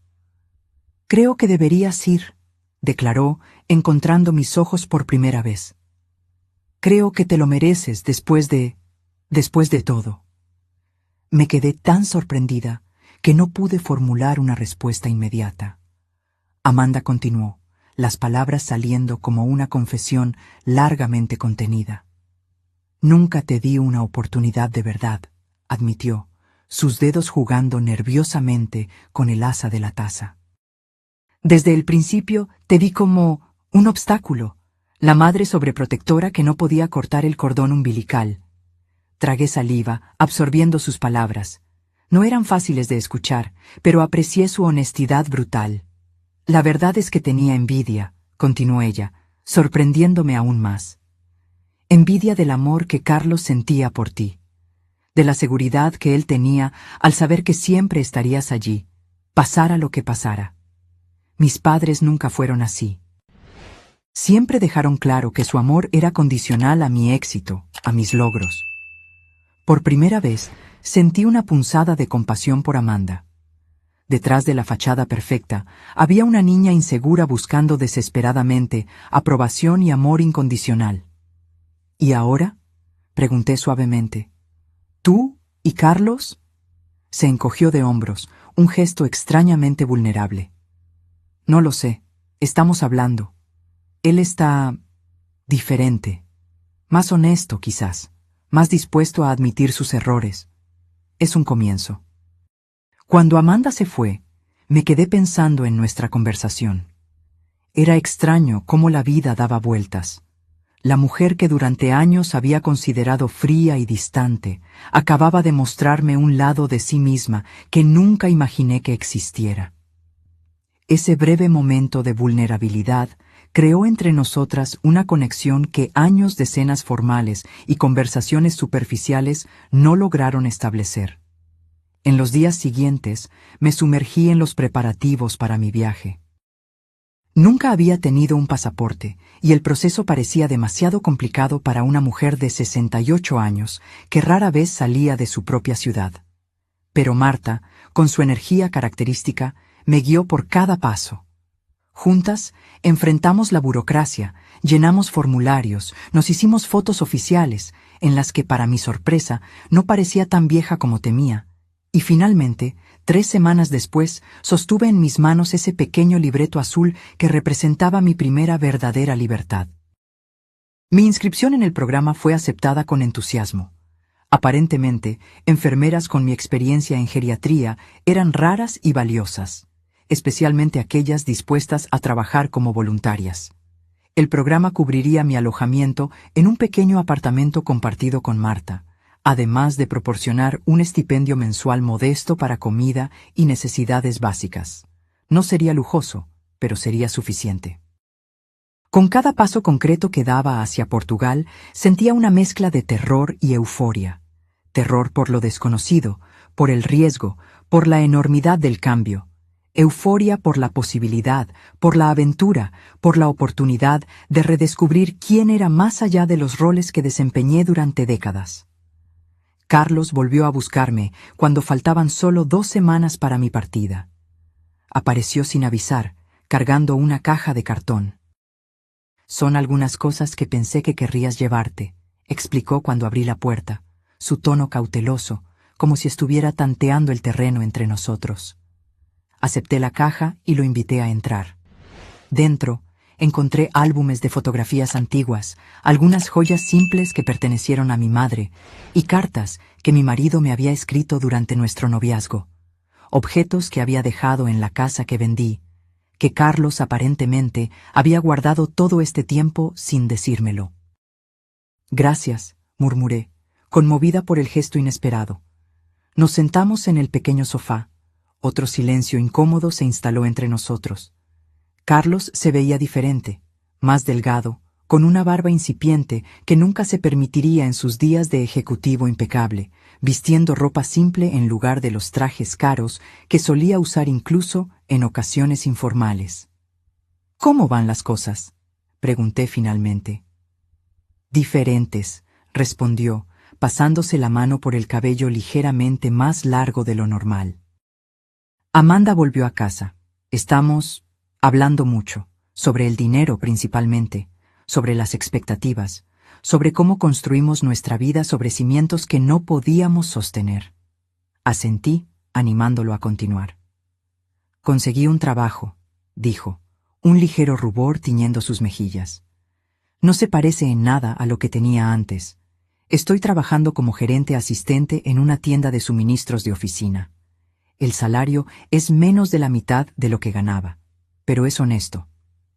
A: Creo que deberías ir, declaró, encontrando mis ojos por primera vez. Creo que te lo mereces después de... Después de todo, me quedé tan sorprendida que no pude formular una respuesta inmediata. Amanda continuó, las palabras saliendo como una confesión largamente contenida. Nunca te di una oportunidad de verdad, admitió, sus dedos jugando nerviosamente con el asa de la taza. Desde el principio te vi como un obstáculo, la madre sobreprotectora que no podía cortar el cordón umbilical. Tragué saliva, absorbiendo sus palabras. No eran fáciles de escuchar, pero aprecié su honestidad brutal. La verdad es que tenía envidia, continuó ella, sorprendiéndome aún más. Envidia del amor que Carlos sentía por ti, de la seguridad que él tenía al saber que siempre estarías allí, pasara lo que pasara. Mis padres nunca fueron así. Siempre dejaron claro que su amor era condicional a mi éxito, a mis logros. Por primera vez, sentí una punzada de compasión por Amanda. Detrás de la fachada perfecta, había una niña insegura buscando desesperadamente aprobación y amor incondicional. ¿Y ahora? Pregunté suavemente. ¿Tú y Carlos? Se encogió de hombros, un gesto extrañamente vulnerable. No lo sé, estamos hablando. Él está diferente, más honesto quizás, más dispuesto a admitir sus errores. Es un comienzo. Cuando Amanda se fue, me quedé pensando en nuestra conversación. Era extraño cómo la vida daba vueltas. La mujer que durante años había considerado fría y distante, acababa de mostrarme un lado de sí misma que nunca imaginé que existiera. Ese breve momento de vulnerabilidad creó entre nosotras una conexión que años de cenas formales y conversaciones superficiales no lograron establecer. En los días siguientes me sumergí en los preparativos para mi viaje. Nunca había tenido un pasaporte, y el proceso parecía demasiado complicado para una mujer de 68 años que rara vez salía de su propia ciudad. Pero Marta, con su energía característica, me guió por cada paso. Juntas, enfrentamos la burocracia, llenamos formularios, nos hicimos fotos oficiales, en las que, para mi sorpresa, no parecía tan vieja como temía, y finalmente, 3 semanas después, sostuve en mis manos ese pequeño libreto azul que representaba mi primera verdadera libertad. Mi inscripción en el programa fue aceptada con entusiasmo. Aparentemente, enfermeras con mi experiencia en geriatría eran raras y valiosas, especialmente aquellas dispuestas a trabajar como voluntarias. El programa cubriría mi alojamiento en un pequeño apartamento compartido con Marta, además de proporcionar un estipendio mensual modesto para comida y necesidades básicas. No sería lujoso, pero sería suficiente. Con cada paso concreto que daba hacia Portugal, sentía una mezcla de terror y euforia. Terror por lo desconocido, por el riesgo, por la enormidad del cambio. Euforia por la posibilidad, por la aventura, por la oportunidad de redescubrir quién era más allá de los roles que desempeñé durante décadas. Carlos volvió a buscarme cuando faltaban solo 2 semanas para mi partida. Apareció sin avisar, cargando una caja de cartón. «Son algunas cosas que pensé que querrías llevarte», explicó cuando abrí la puerta, su tono cauteloso, como si estuviera tanteando el terreno entre nosotros. Acepté la caja y lo invité a entrar. Dentro, encontré álbumes de fotografías antiguas, algunas joyas simples que pertenecieron a mi madre, y cartas que mi marido me había escrito durante nuestro noviazgo. Objetos que había dejado en la casa que vendí, que Carlos aparentemente había guardado todo este tiempo sin decírmelo. «Gracias», murmuré, conmovida por el gesto inesperado. Nos sentamos en el pequeño sofá. Otro silencio incómodo se instaló entre nosotros. Carlos se veía diferente, más delgado, con una barba incipiente que nunca se permitiría en sus días de ejecutivo impecable, vistiendo ropa simple en lugar de los trajes caros que solía usar incluso en ocasiones informales. «¿Cómo van las cosas?», pregunté finalmente. «Diferentes», respondió, pasándose la mano por el cabello ligeramente más largo de lo normal. Amanda volvió a casa. Estamos hablando mucho, sobre el dinero principalmente, sobre las expectativas, sobre cómo construimos nuestra vida sobre cimientos que no podíamos sostener. Asentí, animándolo a continuar. Conseguí un trabajo, dijo, un ligero rubor tiñendo sus mejillas. No se parece en nada a lo que tenía antes. Estoy trabajando como gerente asistente en una tienda de suministros de oficina. El salario es menos de la mitad de lo que ganaba, pero es honesto.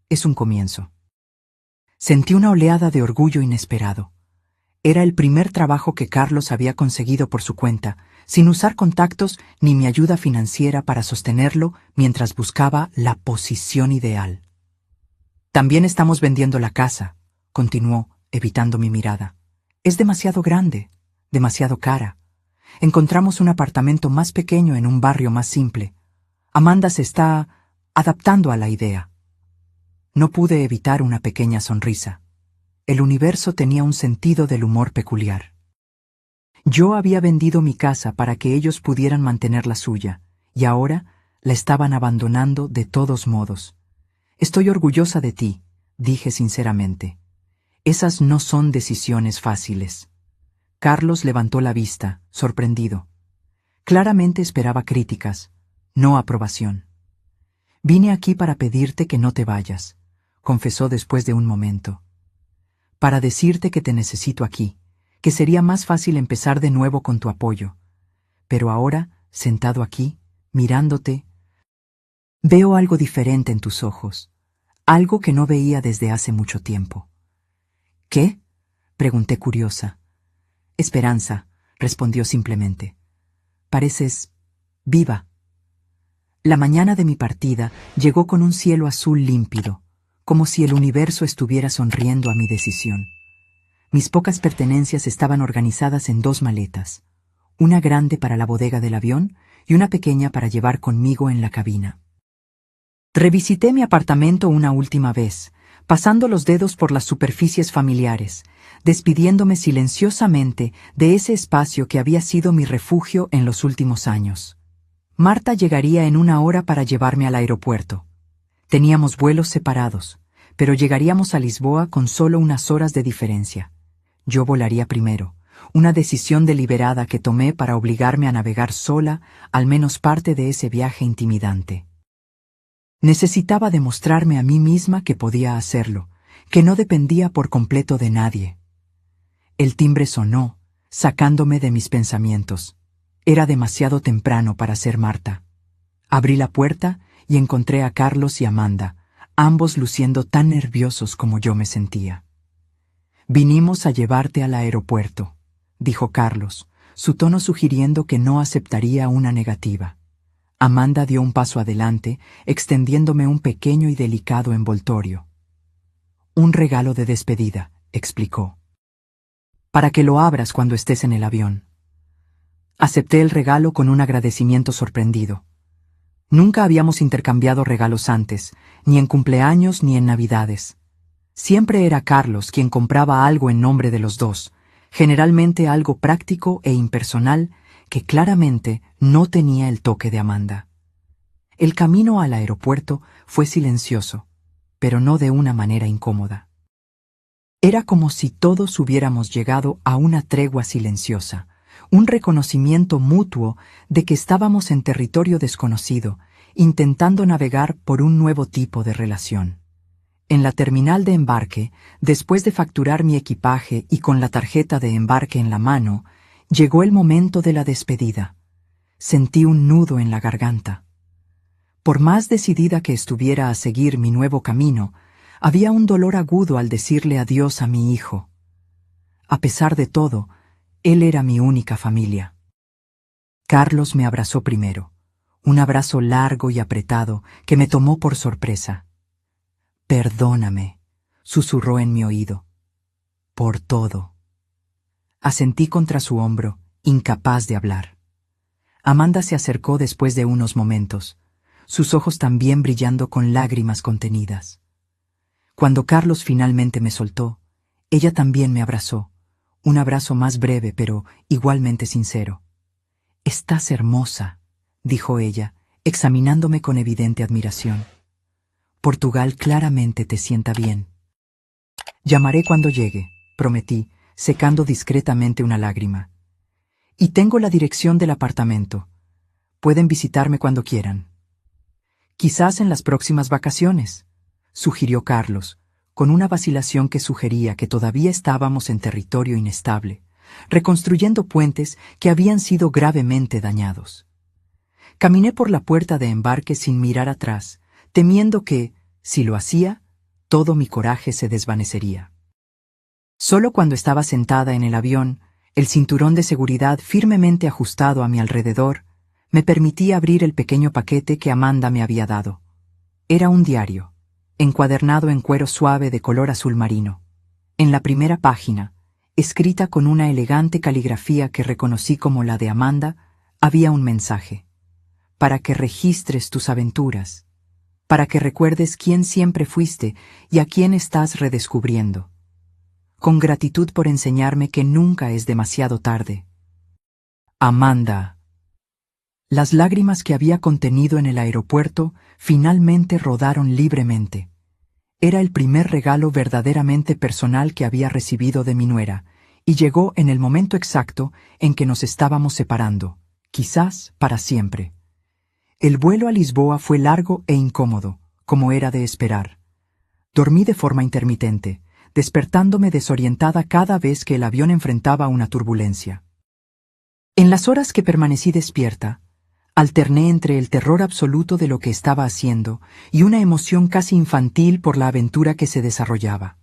A: Es un comienzo. Sentí una oleada de orgullo inesperado. Era el primer trabajo que Carlos había conseguido por su cuenta, sin usar contactos ni mi ayuda financiera para sostenerlo mientras buscaba la posición ideal. También estamos vendiendo la casa, continuó, evitando mi mirada. Es demasiado grande, demasiado cara. Encontramos un apartamento más pequeño en un barrio más simple. Amanda se está adaptando a la idea. No pude evitar una pequeña sonrisa. El universo tenía un sentido del humor peculiar. Yo había vendido mi casa para que ellos pudieran mantener la suya, y ahora la estaban abandonando de todos modos. Estoy orgullosa de ti, dije sinceramente. Esas no son decisiones fáciles. Carlos levantó la vista, sorprendido. Claramente esperaba críticas, no aprobación. Vine aquí para pedirte que no te vayas, confesó después de un momento. Para decirte que te necesito aquí, que sería más fácil empezar de nuevo con tu apoyo. Pero ahora, sentado aquí, mirándote, veo algo diferente en tus ojos, algo que no veía desde hace mucho tiempo. ¿Qué? Pregunté curiosa. Esperanza, respondió simplemente. Pareces viva. La mañana de mi partida llegó con un cielo azul límpido, como si el universo estuviera sonriendo a mi decisión. Mis pocas pertenencias estaban organizadas en 2 maletas, una grande para la bodega del avión y una pequeña para llevar conmigo en la cabina. Revisité mi apartamento una última vez, pasando los dedos por las superficies familiares, despidiéndome silenciosamente de ese espacio que había sido mi refugio en los últimos años. Marta llegaría en 1 hora para llevarme al aeropuerto. Teníamos vuelos separados, pero llegaríamos a Lisboa con solo unas horas de diferencia. Yo volaría primero, una decisión deliberada que tomé para obligarme a navegar sola al menos parte de ese viaje intimidante. Necesitaba demostrarme a mí misma que podía hacerlo, que no dependía por completo de nadie. El timbre sonó, sacándome de mis pensamientos. Era demasiado temprano para ser Marta. Abrí la puerta y encontré a Carlos y Amanda, ambos luciendo tan nerviosos como yo me sentía. «Vinimos a llevarte al aeropuerto», dijo Carlos, su tono sugiriendo que no aceptaría una negativa. Amanda dio un paso adelante, extendiéndome un pequeño y delicado envoltorio. «Un regalo de despedida», explicó. «Para que lo abras cuando estés en el avión». Acepté el regalo con un agradecimiento sorprendido. Nunca habíamos intercambiado regalos antes, ni en cumpleaños ni en Navidades. Siempre era Carlos quien compraba algo en nombre de los dos, generalmente algo práctico e impersonal que claramente no tenía el toque de Amanda. El camino al aeropuerto fue silencioso, pero no de una manera incómoda. Era como si todos hubiéramos llegado a una tregua silenciosa, un reconocimiento mutuo de que estábamos en territorio desconocido, intentando navegar por un nuevo tipo de relación. En la terminal de embarque, después de facturar mi equipaje y con la tarjeta de embarque en la mano, llegó el momento de la despedida. Sentí un nudo en la garganta. Por más decidida que estuviera a seguir mi nuevo camino, había un dolor agudo al decirle adiós a mi hijo. A pesar de todo, él era mi única familia. Carlos me abrazó primero, un abrazo largo y apretado que me tomó por sorpresa. «Perdóname», susurró en mi oído. «Por todo». Asentí contra su hombro, incapaz de hablar. Amanda se acercó después de unos momentos, sus ojos también brillando con lágrimas contenidas. Cuando Carlos finalmente me soltó, ella también me abrazó, un abrazo más breve pero igualmente sincero. «Estás hermosa», dijo ella, examinándome con evidente admiración. «Portugal claramente te sienta bien». «Llamaré cuando llegue», prometí, secando discretamente una lágrima. Y tengo la dirección del apartamento. Pueden visitarme cuando quieran. Quizás en las próximas vacaciones, sugirió Carlos, con una vacilación que sugería que todavía estábamos en territorio inestable, reconstruyendo puentes que habían sido gravemente dañados. Caminé por la puerta de embarque sin mirar atrás, temiendo que, si lo hacía, todo mi coraje se desvanecería. Solo cuando estaba sentada en el avión, el cinturón de seguridad firmemente ajustado a mi alrededor, me permití abrir el pequeño paquete que Amanda me había dado. Era un diario, encuadernado en cuero suave de color azul marino. En la primera página, escrita con una elegante caligrafía que reconocí como la de Amanda, había un mensaje. Para que registres tus aventuras, para que recuerdes quién siempre fuiste y a quién estás redescubriendo. Con gratitud por enseñarme que nunca es demasiado tarde. Amanda. Las lágrimas que había contenido en el aeropuerto finalmente rodaron libremente. Era el primer regalo verdaderamente personal que había recibido de mi nuera, y llegó en el momento exacto en que nos estábamos separando, quizás para siempre. El vuelo a Lisboa fue largo e incómodo, como era de esperar. Dormí de forma intermitente, despertándome desorientada cada vez que el avión enfrentaba una turbulencia. En las horas que permanecí despierta, alterné entre el terror absoluto de lo que estaba haciendo y una emoción casi infantil por la aventura que se desarrollaba.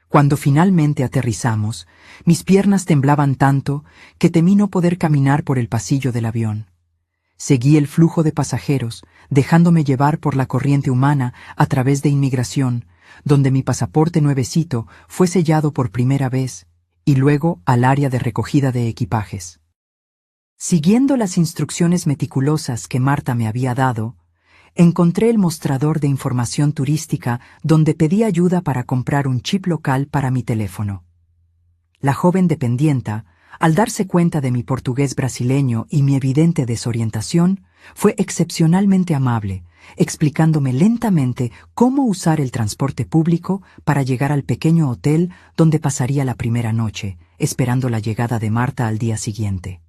A: Cuando finalmente aterrizamos, mis piernas temblaban tanto que temí no poder caminar por el pasillo del avión. Seguí el flujo de pasajeros, dejándome llevar por la corriente humana a través de inmigración, donde mi pasaporte nuevecito fue sellado por primera vez, y luego al área de recogida de equipajes. Siguiendo las instrucciones meticulosas que Marta me había dado, encontré el mostrador de información turística donde pedí ayuda para comprar un chip local para mi teléfono. La joven dependienta, al darse cuenta de mi portugués brasileño y mi evidente desorientación, fue excepcionalmente amable, explicándome lentamente cómo usar el transporte público para llegar al pequeño hotel donde pasaría la primera noche, esperando la llegada de Marta al día siguiente.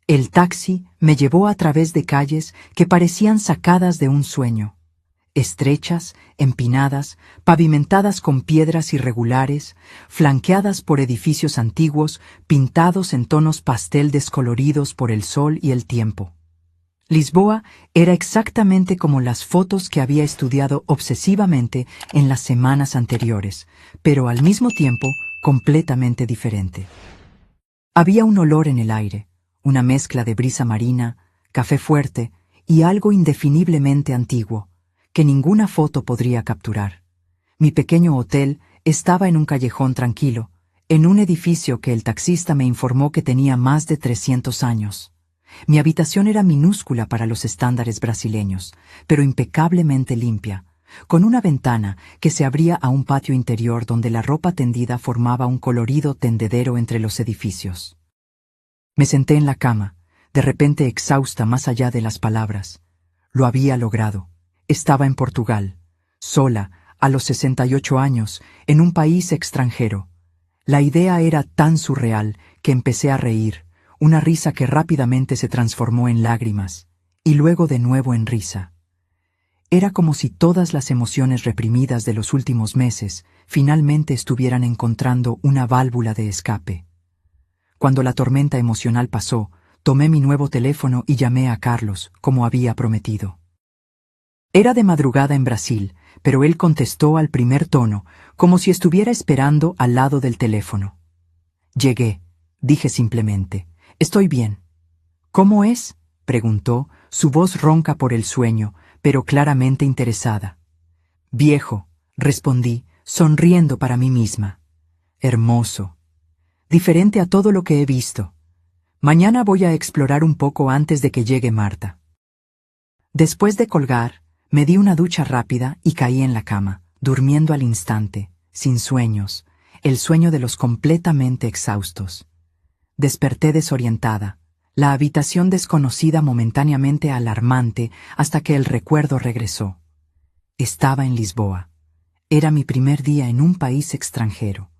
A: El taxi me llevó a través de calles que parecían sacadas de un sueño, estrechas, empinadas, pavimentadas con piedras irregulares, flanqueadas por edificios antiguos, pintados en tonos pastel descoloridos por el sol y el tiempo. Lisboa era exactamente como las fotos que había estudiado obsesivamente en las semanas anteriores, pero al mismo tiempo completamente diferente. Había un olor en el aire, una mezcla de brisa marina, café fuerte y algo indefiniblemente antiguo, que ninguna foto podría capturar. Mi pequeño hotel estaba en un callejón tranquilo, en un edificio que el taxista me informó que tenía más de 300 años. Mi habitación era minúscula para los estándares brasileños, pero impecablemente limpia, con una ventana que se abría a un patio interior donde la ropa tendida formaba un colorido tendedero entre los edificios. Me senté en la cama, de repente exhausta más allá de las palabras. Lo había logrado. Estaba en Portugal, sola, a los 68 años, en un país extranjero. La idea era tan surreal que empecé a reír, una risa que rápidamente se transformó en lágrimas, y luego de nuevo en risa. Era como si todas las emociones reprimidas de los últimos meses finalmente estuvieran encontrando una válvula de escape. Cuando la tormenta emocional pasó, tomé mi nuevo teléfono y llamé a Carlos, como había prometido. Era de madrugada en Brasil, pero él contestó al primer tono, como si estuviera esperando al lado del teléfono. Llegué, dije simplemente. Estoy bien. ¿Cómo es?, preguntó, su voz ronca por el sueño, pero claramente interesada. Viejo, respondí, sonriendo para mí misma. Hermoso. Diferente a todo lo que he visto. Mañana voy a explorar un poco antes de que llegue Marta. Después de colgar, me di una ducha rápida y caí en la cama, durmiendo al instante, sin sueños, el sueño de los completamente exhaustos. Desperté desorientada, la habitación desconocida momentáneamente alarmante hasta que el recuerdo regresó. Estaba en Lisboa. Era mi primer día en un país extranjero.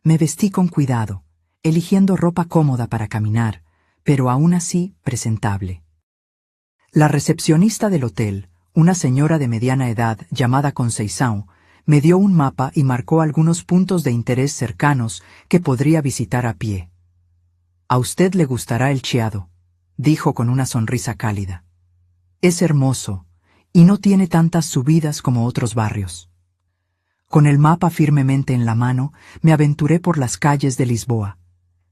A: Me vestí con cuidado, eligiendo ropa cómoda para caminar, pero aún así presentable. La recepcionista del hotel, una señora de mediana edad llamada Conceição, me dio un mapa y marcó algunos puntos de interés cercanos que podría visitar a pie. «A usted le gustará el Chiado», dijo con una sonrisa cálida. «Es hermoso, y no tiene tantas subidas como otros barrios». Con el mapa firmemente en la mano, me aventuré por las calles de Lisboa.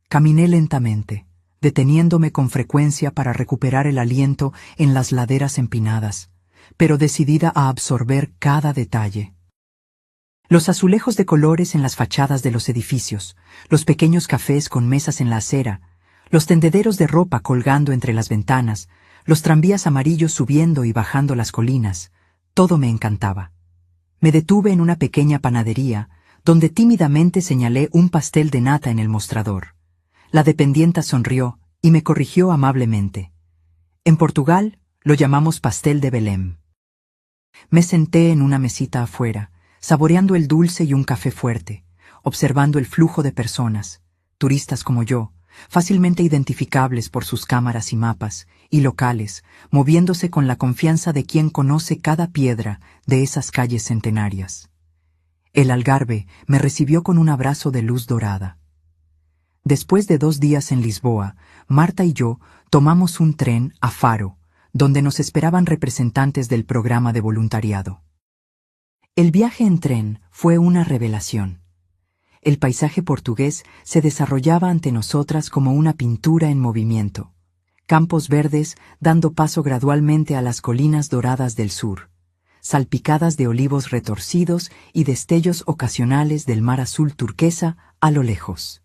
A: Caminé lentamente, deteniéndome con frecuencia para recuperar el aliento en las laderas empinadas, pero decidida a absorber cada detalle. Los azulejos de colores en las fachadas de los edificios, los pequeños cafés con mesas en la acera, los tendederos de ropa colgando entre las ventanas, los tranvías amarillos subiendo y bajando las colinas, todo me encantaba. Me detuve en una pequeña panadería, donde tímidamente señalé un pastel de nata en el mostrador. La dependienta sonrió y me corrigió amablemente. En Portugal lo llamamos pastel de Belém. Me senté en una mesita afuera, saboreando el dulce y un café fuerte, observando el flujo de personas, turistas como yo, fácilmente identificables por sus cámaras y mapas, y locales, moviéndose con la confianza de quien conoce cada piedra de esas calles centenarias. El Algarve me recibió con un abrazo de luz dorada. Después de 2 días en Lisboa, Marta y yo tomamos un tren a Faro, donde nos esperaban representantes del programa de voluntariado. El viaje en tren fue una revelación. El paisaje portugués se desarrollaba ante nosotras como una pintura en movimiento. Campos verdes dando paso gradualmente a las colinas doradas del sur, salpicadas de olivos retorcidos y destellos ocasionales del mar azul turquesa a lo lejos.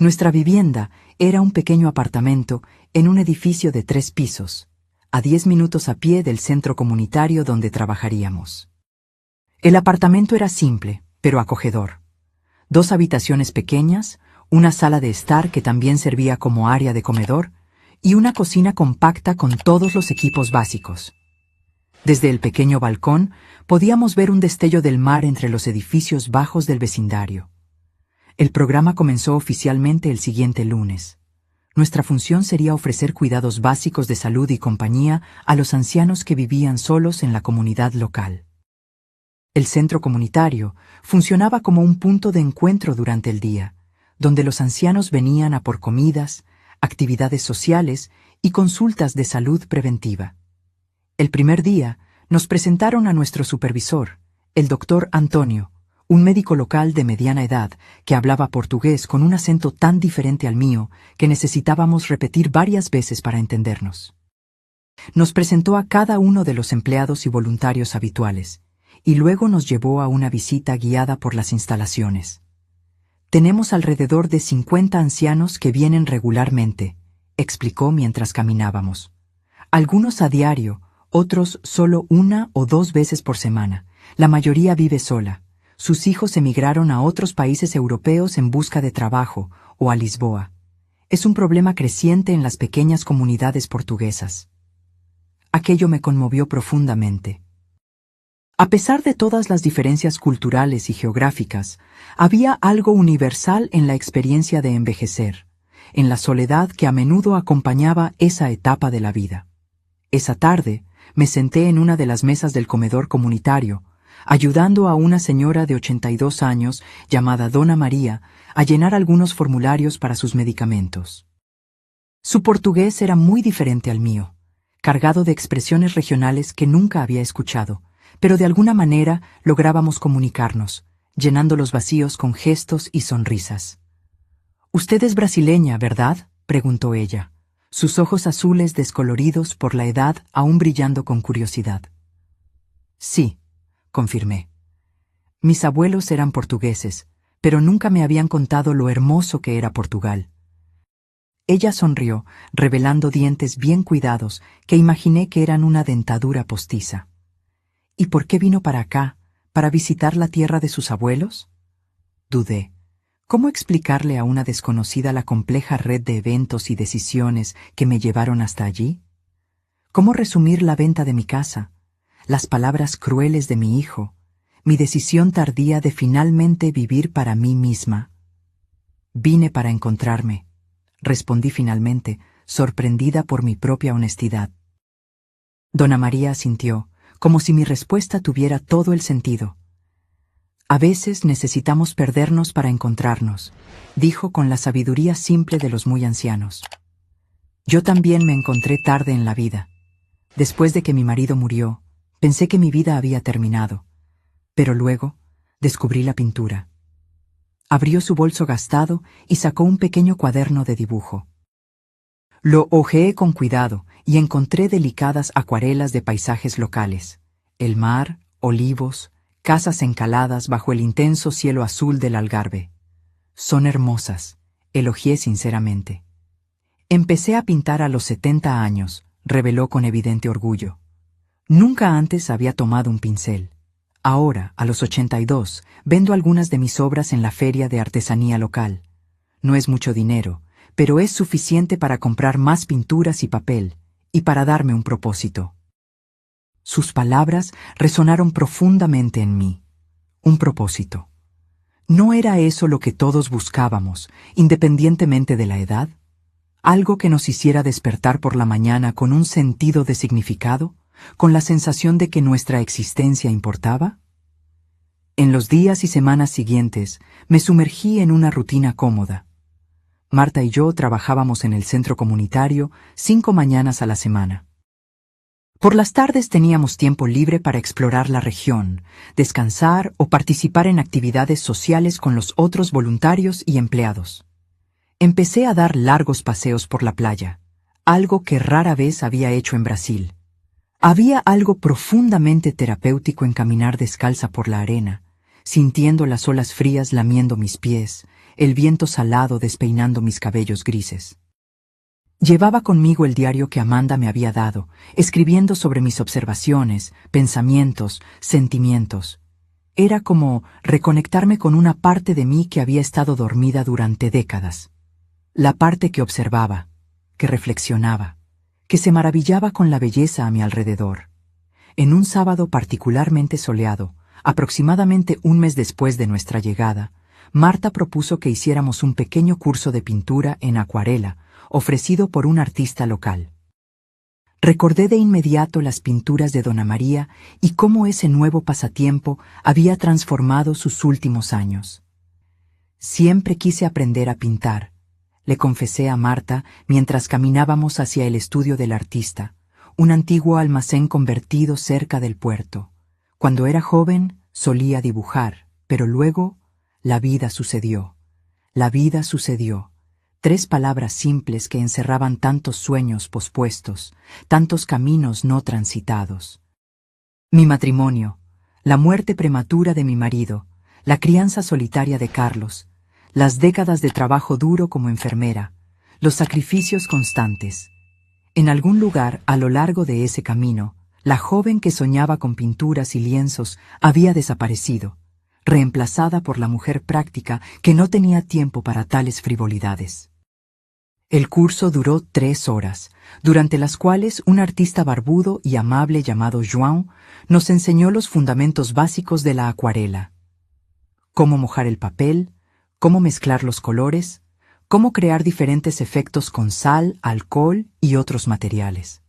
A: Nuestra vivienda era un pequeño apartamento en un edificio de 3 pisos, a 10 minutos a pie del centro comunitario donde trabajaríamos. El apartamento era simple, pero acogedor. 2 habitaciones pequeñas, una sala de estar que también servía como área de comedor, y una cocina compacta con todos los equipos básicos. Desde el pequeño balcón podíamos ver un destello del mar entre los edificios bajos del vecindario. El programa comenzó oficialmente el siguiente lunes. Nuestra función sería ofrecer cuidados básicos de salud y compañía a los ancianos que vivían solos en la comunidad local. El centro comunitario funcionaba como un punto de encuentro durante el día, donde los ancianos venían a por comidas, actividades sociales y consultas de salud preventiva. El primer día nos presentaron a nuestro supervisor, el doctor Antonio, un médico local de mediana edad que hablaba portugués con un acento tan diferente al mío que necesitábamos repetir varias veces para entendernos. Nos presentó a cada uno de los empleados y voluntarios habituales, y luego nos llevó a una visita guiada por las instalaciones. «Tenemos alrededor de 50 ancianos que vienen regularmente», explicó mientras caminábamos. «Algunos a diario, otros solo 1 o 2 veces por semana. La mayoría vive sola. Sus hijos emigraron a otros países europeos en busca de trabajo o a Lisboa. Es un problema creciente en las pequeñas comunidades portuguesas». Aquello me conmovió profundamente. A pesar de todas las diferencias culturales y geográficas, había algo universal en la experiencia de envejecer, en la soledad que a menudo acompañaba esa etapa de la vida. Esa tarde, me senté en una de las mesas del comedor comunitario, ayudando a una señora de 82 años llamada Dona María a llenar algunos formularios para sus medicamentos. Su portugués era muy diferente al mío, cargado de expresiones regionales que nunca había escuchado, pero de alguna manera lográbamos comunicarnos, llenando los vacíos con gestos y sonrisas. «Usted es brasileña, ¿verdad?», preguntó ella, sus ojos azules descoloridos por la edad aún brillando con curiosidad. «Sí», confirmé. Mis abuelos eran portugueses, pero nunca me habían contado lo hermoso que era Portugal. Ella sonrió, revelando dientes bien cuidados que imaginé que eran una dentadura postiza. «¿Y por qué vino para acá, para visitar la tierra de sus abuelos?», dudé. ¿Cómo explicarle a una desconocida la compleja red de eventos y decisiones que me llevaron hasta allí? ¿Cómo resumir la venta de mi casa, las palabras crueles de mi hijo, mi decisión tardía de finalmente vivir para mí misma, Vine para encontrarme, respondí finalmente, sorprendida por mi propia honestidad. Dona María asintió, como si mi respuesta tuviera todo el sentido. A veces necesitamos perdernos para encontrarnos, dijo con la sabiduría simple de los muy ancianos. Yo también me encontré tarde en la vida. Después de que mi marido murió, pensé que mi vida había terminado, pero luego descubrí la pintura. Abrió su bolso gastado y sacó un pequeño cuaderno de dibujo. Lo hojeé con cuidado y encontré delicadas acuarelas de paisajes locales: el mar, olivos, casas encaladas bajo el intenso cielo azul del Algarve. Son hermosas, elogié sinceramente. Empecé a pintar a los 70 años, reveló con evidente orgullo. Nunca antes había tomado un pincel. Ahora, a los 82, vendo algunas de mis obras en la feria de artesanía local. No es mucho dinero, pero es suficiente para comprar más pinturas y papel, y para darme un propósito. Sus palabras resonaron profundamente en mí. Un propósito. ¿No era eso lo que todos buscábamos, independientemente de la edad? ¿Algo que nos hiciera despertar por la mañana con un sentido de significado, con la sensación de que nuestra existencia importaba? En los días y semanas siguientes, me sumergí en una rutina cómoda. Marta y yo trabajábamos en el centro comunitario 5 mañanas a la semana. Por las tardes teníamos tiempo libre para explorar la región, descansar o participar en actividades sociales con los otros voluntarios y empleados. Empecé a dar largos paseos por la playa, algo que rara vez había hecho en Brasil. Había algo profundamente terapéutico en caminar descalza por la arena, sintiendo las olas frías lamiendo mis pies, el viento salado despeinando mis cabellos grises. Llevaba conmigo el diario que Amanda me había dado, escribiendo sobre mis observaciones, pensamientos, sentimientos. Era como reconectarme con una parte de mí que había estado dormida durante décadas. La parte que observaba, que reflexionaba, que se maravillaba con la belleza a mi alrededor. En un sábado particularmente soleado, aproximadamente un mes después de nuestra llegada, Marta propuso que hiciéramos un pequeño curso de pintura en acuarela, ofrecido por un artista local. Recordé de inmediato las pinturas de Dona María y cómo ese nuevo pasatiempo había transformado sus últimos años. Siempre quise aprender a pintar, le confesé a Marta mientras caminábamos hacia el estudio del artista, un antiguo almacén convertido cerca del puerto. Cuando era joven solía dibujar, pero luego la vida sucedió. La vida sucedió. 3 palabras simples que encerraban tantos sueños pospuestos, tantos caminos no transitados. Mi matrimonio, la muerte prematura de mi marido, la crianza solitaria de Carlos, las décadas de trabajo duro como enfermera, los sacrificios constantes. En algún lugar a lo largo de ese camino, la joven que soñaba con pinturas y lienzos había desaparecido, reemplazada por la mujer práctica que no tenía tiempo para tales frivolidades. El curso duró 3 horas, durante las cuales un artista barbudo y amable llamado João nos enseñó los fundamentos básicos de la acuarela. Cómo mojar el papel, cómo mezclar los colores, cómo crear diferentes efectos con sal, alcohol y otros materiales.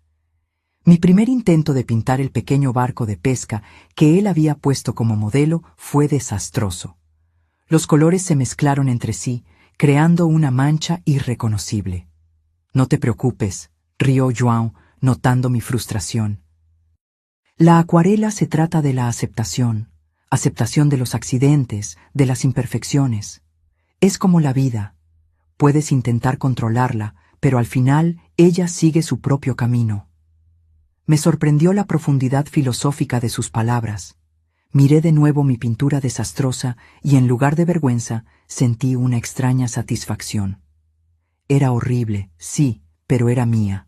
A: Mi primer intento de pintar el pequeño barco de pesca que él había puesto como modelo fue desastroso. Los colores se mezclaron entre sí, creando una mancha irreconocible. No te preocupes, rió João, notando mi frustración. La acuarela se trata de la aceptación de los accidentes, de las imperfecciones. Es como la vida. Puedes intentar controlarla, pero al final ella sigue su propio camino. Me sorprendió la profundidad filosófica de sus palabras. Miré de nuevo mi pintura desastrosa y en lugar de vergüenza sentí una extraña satisfacción. Era horrible, sí, pero era mía.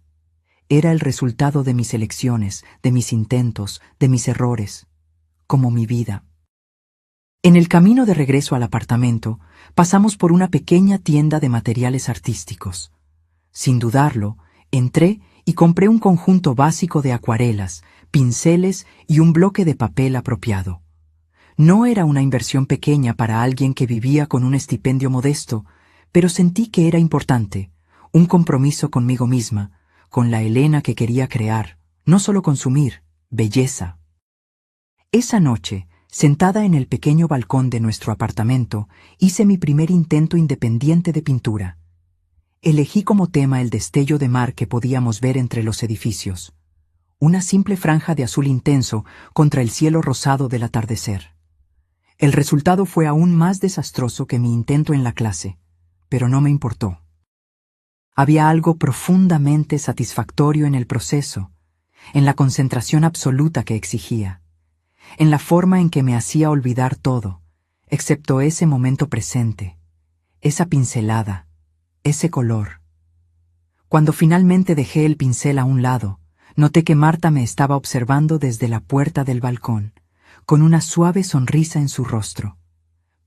A: Era el resultado de mis elecciones, de mis intentos, de mis errores, como mi vida. En el camino de regreso al apartamento, pasamos por una pequeña tienda de materiales artísticos. Sin dudarlo, entré y compré un conjunto básico de acuarelas, pinceles y un bloque de papel apropiado. No era una inversión pequeña para alguien que vivía con un estipendio modesto, pero sentí que era importante, un compromiso conmigo misma, con la Elena que quería crear, no solo consumir, belleza. Esa noche, sentada en el pequeño balcón de nuestro apartamento, hice mi primer intento independiente de pintura. Elegí como tema el destello de mar que podíamos ver entre los edificios. Una simple franja de azul intenso contra el cielo rosado del atardecer. El resultado fue aún más desastroso que mi intento en la clase, pero no me importó. Había algo profundamente satisfactorio en el proceso, en la concentración absoluta que exigía, en la forma en que me hacía olvidar todo, excepto ese momento presente, esa pincelada, ese color. Cuando finalmente dejé el pincel a un lado, noté que Marta me estaba observando desde la puerta del balcón, con una suave sonrisa en su rostro.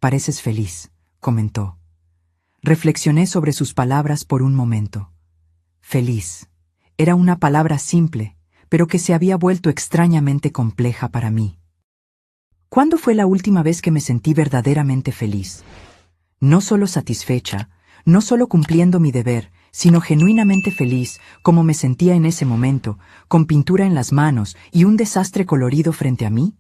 A: «Pareces feliz», comentó. Reflexioné sobre sus palabras por un momento. Feliz. Era una palabra simple, pero que se había vuelto extrañamente compleja para mí. ¿Cuándo fue la última vez que me sentí verdaderamente feliz? No solo satisfecha, no solo cumpliendo mi deber, sino genuinamente feliz, como me sentía en ese momento, con pintura en las manos y un desastre colorido frente a mí.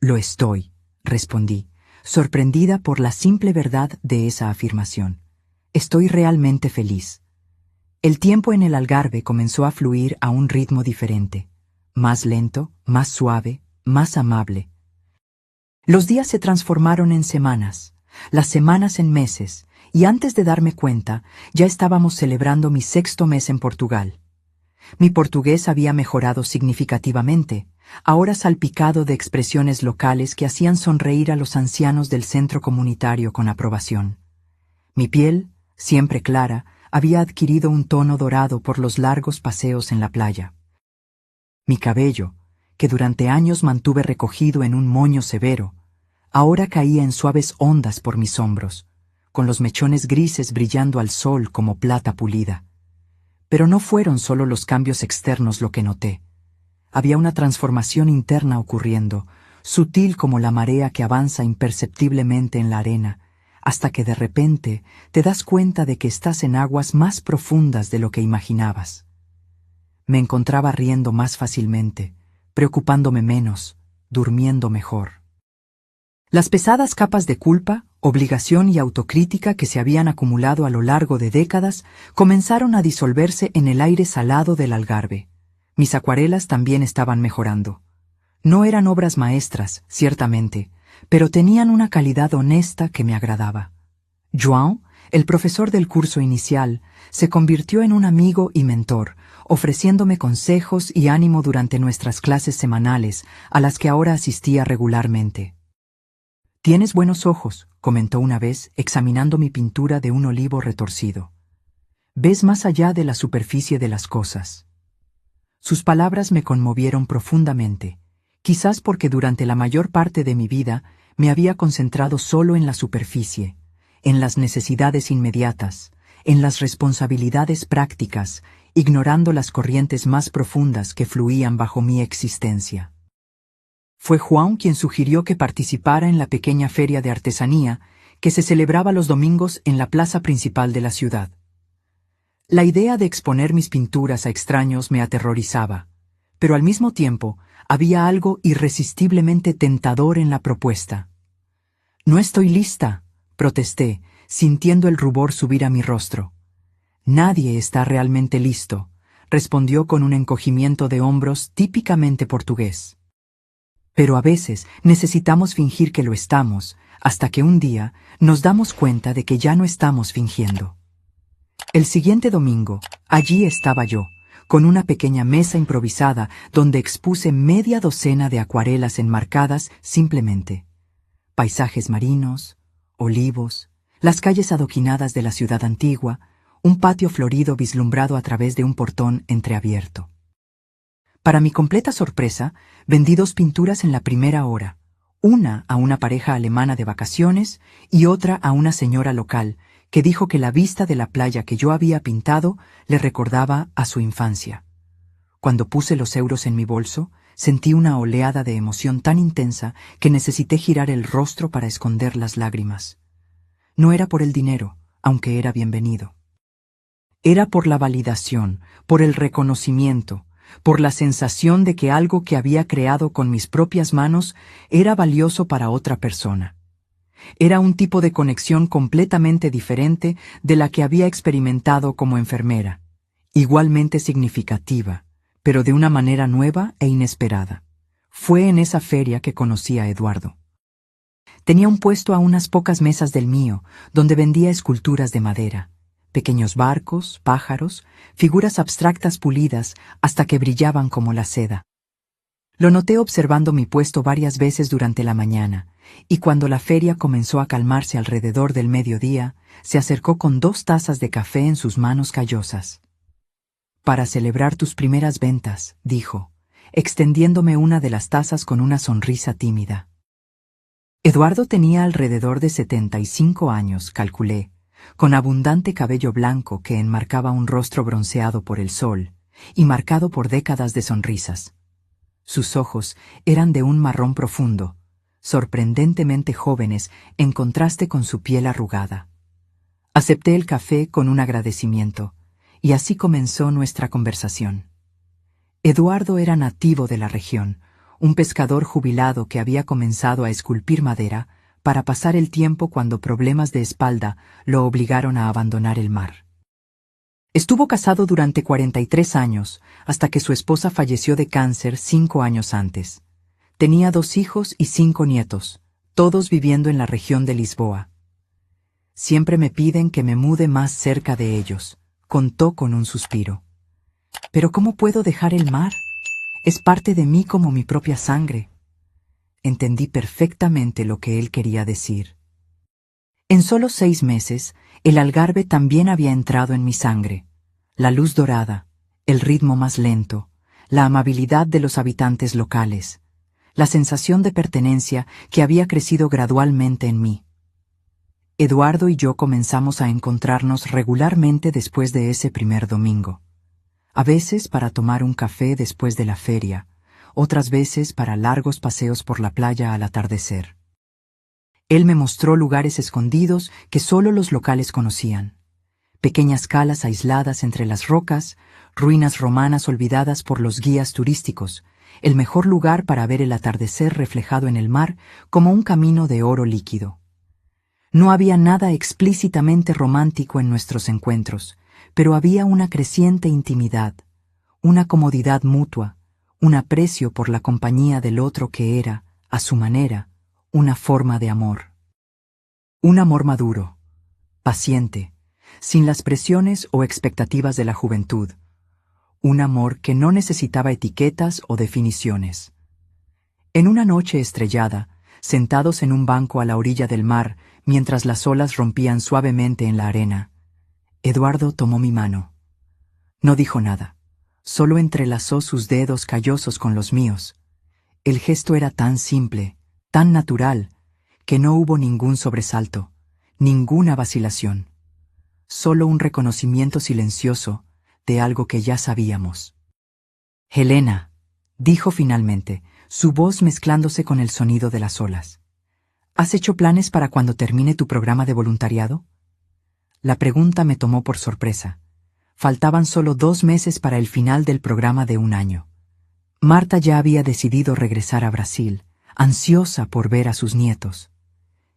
A: Lo estoy, respondí, sorprendida por la simple verdad de esa afirmación. Estoy realmente feliz. El tiempo en el Algarve comenzó a fluir a un ritmo diferente, más lento, más suave, más amable. Los días se transformaron en semanas, las semanas en meses, y antes de darme cuenta, ya estábamos celebrando mi 6º mes en Portugal. Mi portugués había mejorado significativamente, ahora salpicado de expresiones locales que hacían sonreír a los ancianos del centro comunitario con aprobación. Mi piel, siempre clara, había adquirido un tono dorado por los largos paseos en la playa. Mi cabello, que durante años mantuve recogido en un moño severo, ahora caía en suaves ondas por mis hombros, con los mechones grises brillando al sol como plata pulida. Pero no fueron solo los cambios externos lo que noté. Había una transformación interna ocurriendo, sutil como la marea que avanza imperceptiblemente en la arena, hasta que de repente te das cuenta de que estás en aguas más profundas de lo que imaginabas. Me encontraba riendo más fácilmente, preocupándome menos, durmiendo mejor. Las pesadas capas de culpa, obligación y autocrítica que se habían acumulado a lo largo de décadas comenzaron a disolverse en el aire salado del Algarve. Mis acuarelas también estaban mejorando. No eran obras maestras, ciertamente, pero tenían una calidad honesta que me agradaba. João, el profesor del curso inicial, se convirtió en un amigo y mentor, ofreciéndome consejos y ánimo durante nuestras clases semanales, a las que ahora asistía regularmente. «Tienes buenos ojos», comentó una vez, examinando mi pintura de un olivo retorcido. «Ves más allá de la superficie de las cosas». Sus palabras me conmovieron profundamente, quizás porque durante la mayor parte de mi vida me había concentrado solo en la superficie, en las necesidades inmediatas, en las responsabilidades prácticas, ignorando las corrientes más profundas que fluían bajo mi existencia. Fue João quien sugirió que participara en la pequeña feria de artesanía que se celebraba los domingos en la plaza principal de la ciudad. La idea de exponer mis pinturas a extraños me aterrorizaba, pero al mismo tiempo había algo irresistiblemente tentador en la propuesta. «No estoy lista», protesté, sintiendo el rubor subir a mi rostro. «Nadie está realmente listo», respondió con un encogimiento de hombros típicamente portugués. Pero a veces necesitamos fingir que lo estamos, hasta que un día nos damos cuenta de que ya no estamos fingiendo. El siguiente domingo, allí estaba yo, con una pequeña mesa improvisada donde expuse media docena de acuarelas enmarcadas simplemente. Paisajes marinos, olivos, las calles adoquinadas de la ciudad antigua, un patio florido vislumbrado a través de un portón entreabierto. Para mi completa sorpresa, vendí 2 pinturas en la primera hora, una a una pareja alemana de vacaciones y otra a una señora local que dijo que la vista de la playa que yo había pintado le recordaba a su infancia. Cuando puse los euros en mi bolso, sentí una oleada de emoción tan intensa que necesité girar el rostro para esconder las lágrimas. No era por el dinero, aunque era bienvenido. Era por la validación, por el reconocimiento, por la sensación de que algo que había creado con mis propias manos era valioso para otra persona. Era un tipo de conexión completamente diferente de la que había experimentado como enfermera, igualmente significativa, pero de una manera nueva e inesperada. Fue en esa feria que conocí a Eduardo. Tenía un puesto a unas pocas mesas del mío, donde vendía esculturas de madera, pequeños barcos, pájaros, figuras abstractas pulidas hasta que brillaban como la seda. Lo noté observando mi puesto varias veces durante la mañana, y cuando la feria comenzó a calmarse alrededor del mediodía, se acercó con 2 tazas de café en sus manos callosas. «Para celebrar tus primeras ventas», dijo, extendiéndome una de las tazas con una sonrisa tímida. Eduardo tenía alrededor de 75 años, calculé, con abundante cabello blanco que enmarcaba un rostro bronceado por el sol y marcado por décadas de sonrisas. Sus ojos eran de un marrón profundo, sorprendentemente jóvenes en contraste con su piel arrugada. Acepté el café con un agradecimiento, y así comenzó nuestra conversación. Eduardo era nativo de la región, un pescador jubilado que había comenzado a esculpir madera para pasar el tiempo cuando problemas de espalda lo obligaron a abandonar el mar. Estuvo casado durante 43 años, hasta que su esposa falleció de cáncer 5 años antes. Tenía 2 hijos y 5 nietos, todos viviendo en la región de Lisboa. Siempre me piden que me mude más cerca de ellos, contó con un suspiro. Pero ¿cómo puedo dejar el mar? Es parte de mí como mi propia sangre. Entendí perfectamente lo que él quería decir. En solo 6 meses, el Algarve también había entrado en mi sangre. La luz dorada, el ritmo más lento, la amabilidad de los habitantes locales, la sensación de pertenencia que había crecido gradualmente en mí. Eduardo y yo comenzamos a encontrarnos regularmente después de ese primer domingo. A veces para tomar un café después de la feria, otras veces para largos paseos por la playa al atardecer. Él me mostró lugares escondidos que solo los locales conocían. Pequeñas calas aisladas entre las rocas, ruinas romanas olvidadas por los guías turísticos, el mejor lugar para ver el atardecer reflejado en el mar como un camino de oro líquido. No había nada explícitamente romántico en nuestros encuentros, pero había una creciente intimidad, una comodidad mutua, un aprecio por la compañía del otro que era, a su manera, una forma de amor. Un amor maduro, paciente, sin las presiones o expectativas de la juventud. Un amor que no necesitaba etiquetas o definiciones. En una noche estrellada, sentados en un banco a la orilla del mar, mientras las olas rompían suavemente en la arena, Eduardo tomó mi mano. No dijo nada, solo entrelazó sus dedos callosos con los míos. El gesto era tan simple, tan natural, que no hubo ningún sobresalto, ninguna vacilación. Solo un reconocimiento silencioso de algo que ya sabíamos. «Helena», dijo finalmente, su voz mezclándose con el sonido de las olas. «¿Has hecho planes para cuando termine tu programa de voluntariado?» La pregunta me tomó por sorpresa. Faltaban solo 2 meses para el final del programa de 1 año. Marta ya había decidido regresar a Brasil, ansiosa por ver a sus nietos.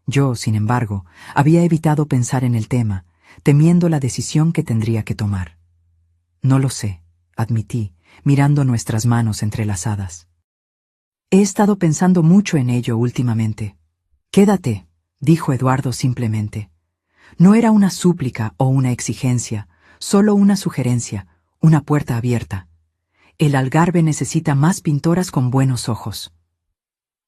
A: Yo, sin embargo, había evitado pensar en el tema, temiendo la decisión que tendría que tomar. «No lo sé», admití, mirando nuestras manos entrelazadas. «He estado pensando mucho en ello últimamente». «Quédate», dijo Eduardo simplemente. No era una súplica o una exigencia, solo una sugerencia, una puerta abierta. El Algarve necesita más pintoras con buenos ojos.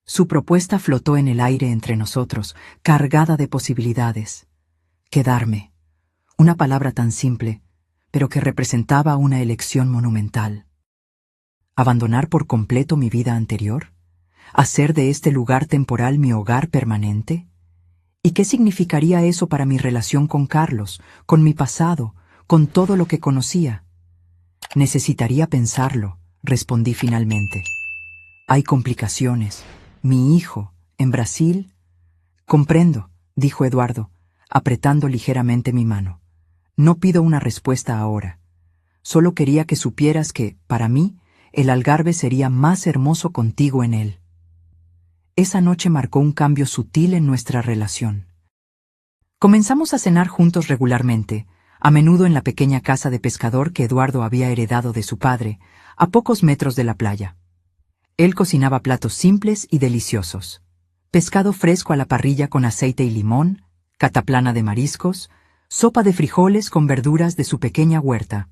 A: Su propuesta flotó en el aire entre nosotros, cargada de posibilidades. Quedarme. Una palabra tan simple, pero que representaba una elección monumental. ¿Abandonar por completo mi vida anterior? ¿Hacer de este lugar temporal mi hogar permanente? ¿Y qué significaría eso para mi relación con Carlos, con mi pasado, con todo lo que conocía? Necesitaría pensarlo, respondí finalmente. Hay complicaciones. Mi hijo, en Brasil. Comprendo, dijo Eduardo. apretando ligeramente mi mano. No pido una respuesta ahora. Solo quería que supieras que, para mí, el Algarve sería más hermoso contigo en él. Esa noche marcó un cambio sutil en nuestra relación. Comenzamos a cenar juntos regularmente, a menudo en la pequeña casa de pescador que Eduardo había heredado de su padre, a pocos metros de la playa. Él cocinaba platos simples y deliciosos. Pescado fresco a la parrilla con aceite y limón, cataplana de mariscos, sopa de frijoles con verduras de su pequeña huerta.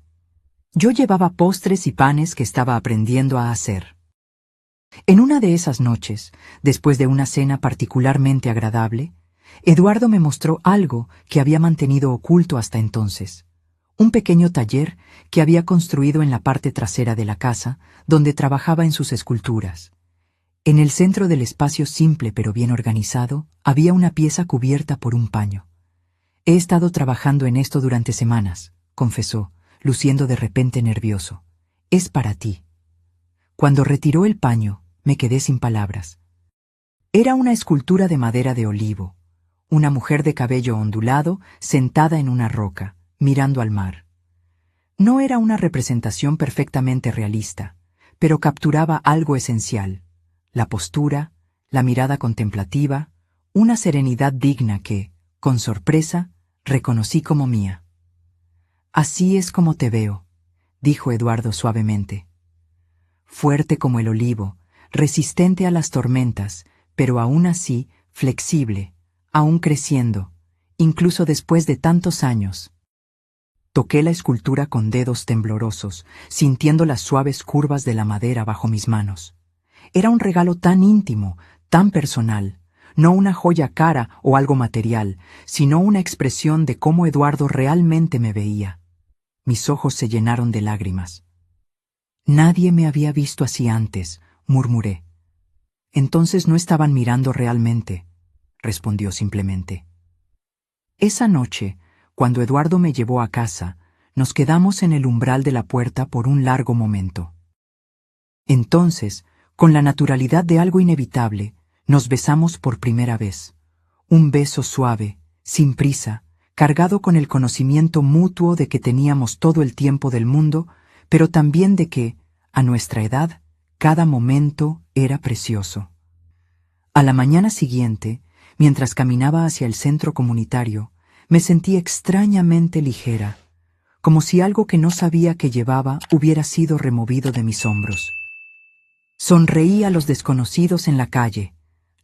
A: Yo llevaba postres y panes que estaba aprendiendo a hacer. En una de esas noches, después de una cena particularmente agradable, Eduardo me mostró algo que había mantenido oculto hasta entonces. Un pequeño taller que había construido en la parte trasera de la casa, donde trabajaba en sus esculturas. En el centro del espacio simple pero bien organizado, había una pieza cubierta por un paño. He estado trabajando en esto durante semanas, confesó, luciendo de repente nervioso. Es para ti. Cuando retiró el paño, me quedé sin palabras. Era una escultura de madera de olivo, una mujer de cabello ondulado sentada en una roca, mirando al mar. No era una representación perfectamente realista, pero capturaba algo esencial: la postura, la mirada contemplativa, una serenidad digna que, con sorpresa, reconocí como mía. Así es como te veo, dijo Eduardo suavemente. Fuerte como el olivo, resistente a las tormentas, pero aún así flexible, aún creciendo, incluso después de tantos años. Toqué la escultura con dedos temblorosos, sintiendo las suaves curvas de la madera bajo mis manos. Era un regalo tan íntimo, tan personal, no una joya cara o algo material, sino una expresión de cómo Eduardo realmente me veía. Mis ojos se llenaron de lágrimas. Nadie me había visto así antes, murmuré. Entonces no estaban mirando realmente, respondió simplemente. Esa noche, cuando Eduardo me llevó a casa, nos quedamos en el umbral de la puerta por un largo momento. Entonces, con la naturalidad de algo inevitable, nos besamos por primera vez. Un beso suave, sin prisa, cargado con el conocimiento mutuo de que teníamos todo el tiempo del mundo, pero también de que, a nuestra edad, cada momento era precioso. A la mañana siguiente, mientras caminaba hacia el centro comunitario, me sentí extrañamente ligera, como si algo que no sabía que llevaba hubiera sido removido de mis hombros. Sonreí a los desconocidos en la calle.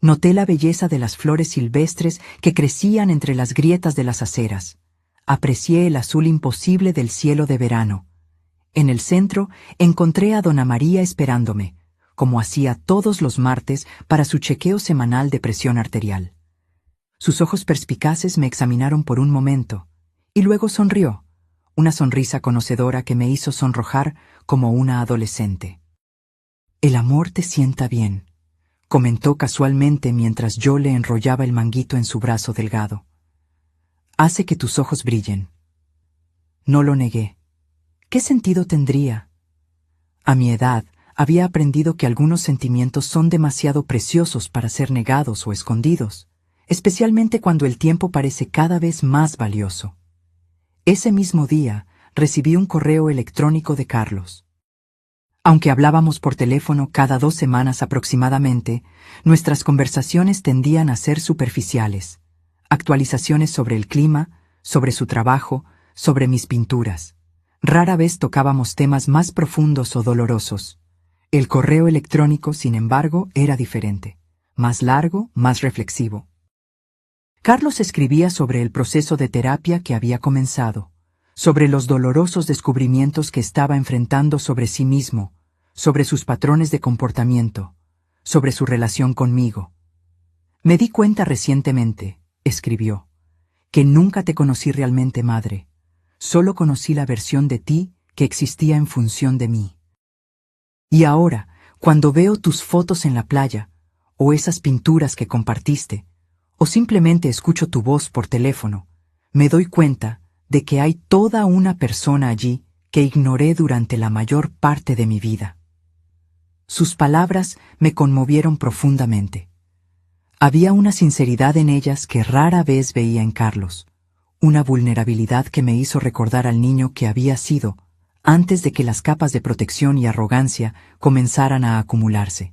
A: Noté la belleza de las flores silvestres que crecían entre las grietas de las aceras. Aprecié el azul imposible del cielo de verano. En el centro encontré a Dona María esperándome, como hacía todos los martes para su chequeo semanal de presión arterial. Sus ojos perspicaces me examinaron por un momento, y luego sonrió, una sonrisa conocedora que me hizo sonrojar como una adolescente. «El amor te sienta bien», comentó casualmente mientras yo le enrollaba el manguito en su brazo delgado. «Hace que tus ojos brillen». No lo negué. ¿Qué sentido tendría? A mi edad, había aprendido que algunos sentimientos son demasiado preciosos para ser negados o escondidos, especialmente cuando el tiempo parece cada vez más valioso. Ese mismo día, recibí un correo electrónico de Carlos. Aunque hablábamos por teléfono cada 2 semanas aproximadamente, nuestras conversaciones tendían a ser superficiales. Actualizaciones sobre el clima, sobre su trabajo, sobre mis pinturas. Rara vez tocábamos temas más profundos o dolorosos. El correo electrónico, sin embargo, era diferente. Más largo, más reflexivo. Carlos escribía sobre el proceso de terapia que había comenzado, sobre los dolorosos descubrimientos que estaba enfrentando sobre sí mismo, sobre sus patrones de comportamiento, sobre su relación conmigo. «Me di cuenta recientemente», escribió, «que nunca te conocí realmente, madre. Solo conocí la versión de ti que existía en función de mí. Y ahora, cuando veo tus fotos en la playa, o esas pinturas que compartiste, o simplemente escucho tu voz por teléfono, me doy cuenta de que hay toda una persona allí que ignoré durante la mayor parte de mi vida». Sus palabras me conmovieron profundamente. Había una sinceridad en ellas que rara vez veía en Carlos, una vulnerabilidad que me hizo recordar al niño que había sido, antes de que las capas de protección y arrogancia comenzaran a acumularse.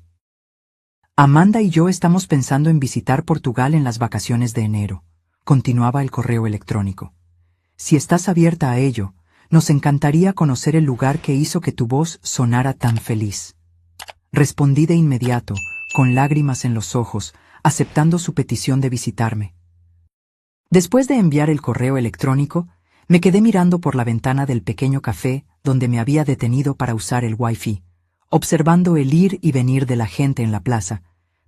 A: Amanda y yo estamos pensando en visitar Portugal en las vacaciones de enero, continuaba el correo electrónico. Si estás abierta a ello, nos encantaría conocer el lugar que hizo que tu voz sonara tan feliz. Respondí de inmediato, con lágrimas en los ojos, aceptando su petición de visitarme. Después de enviar el correo electrónico, me quedé mirando por la ventana del pequeño café donde me había detenido para usar el Wi-Fi, observando el ir y venir de la gente en la plaza,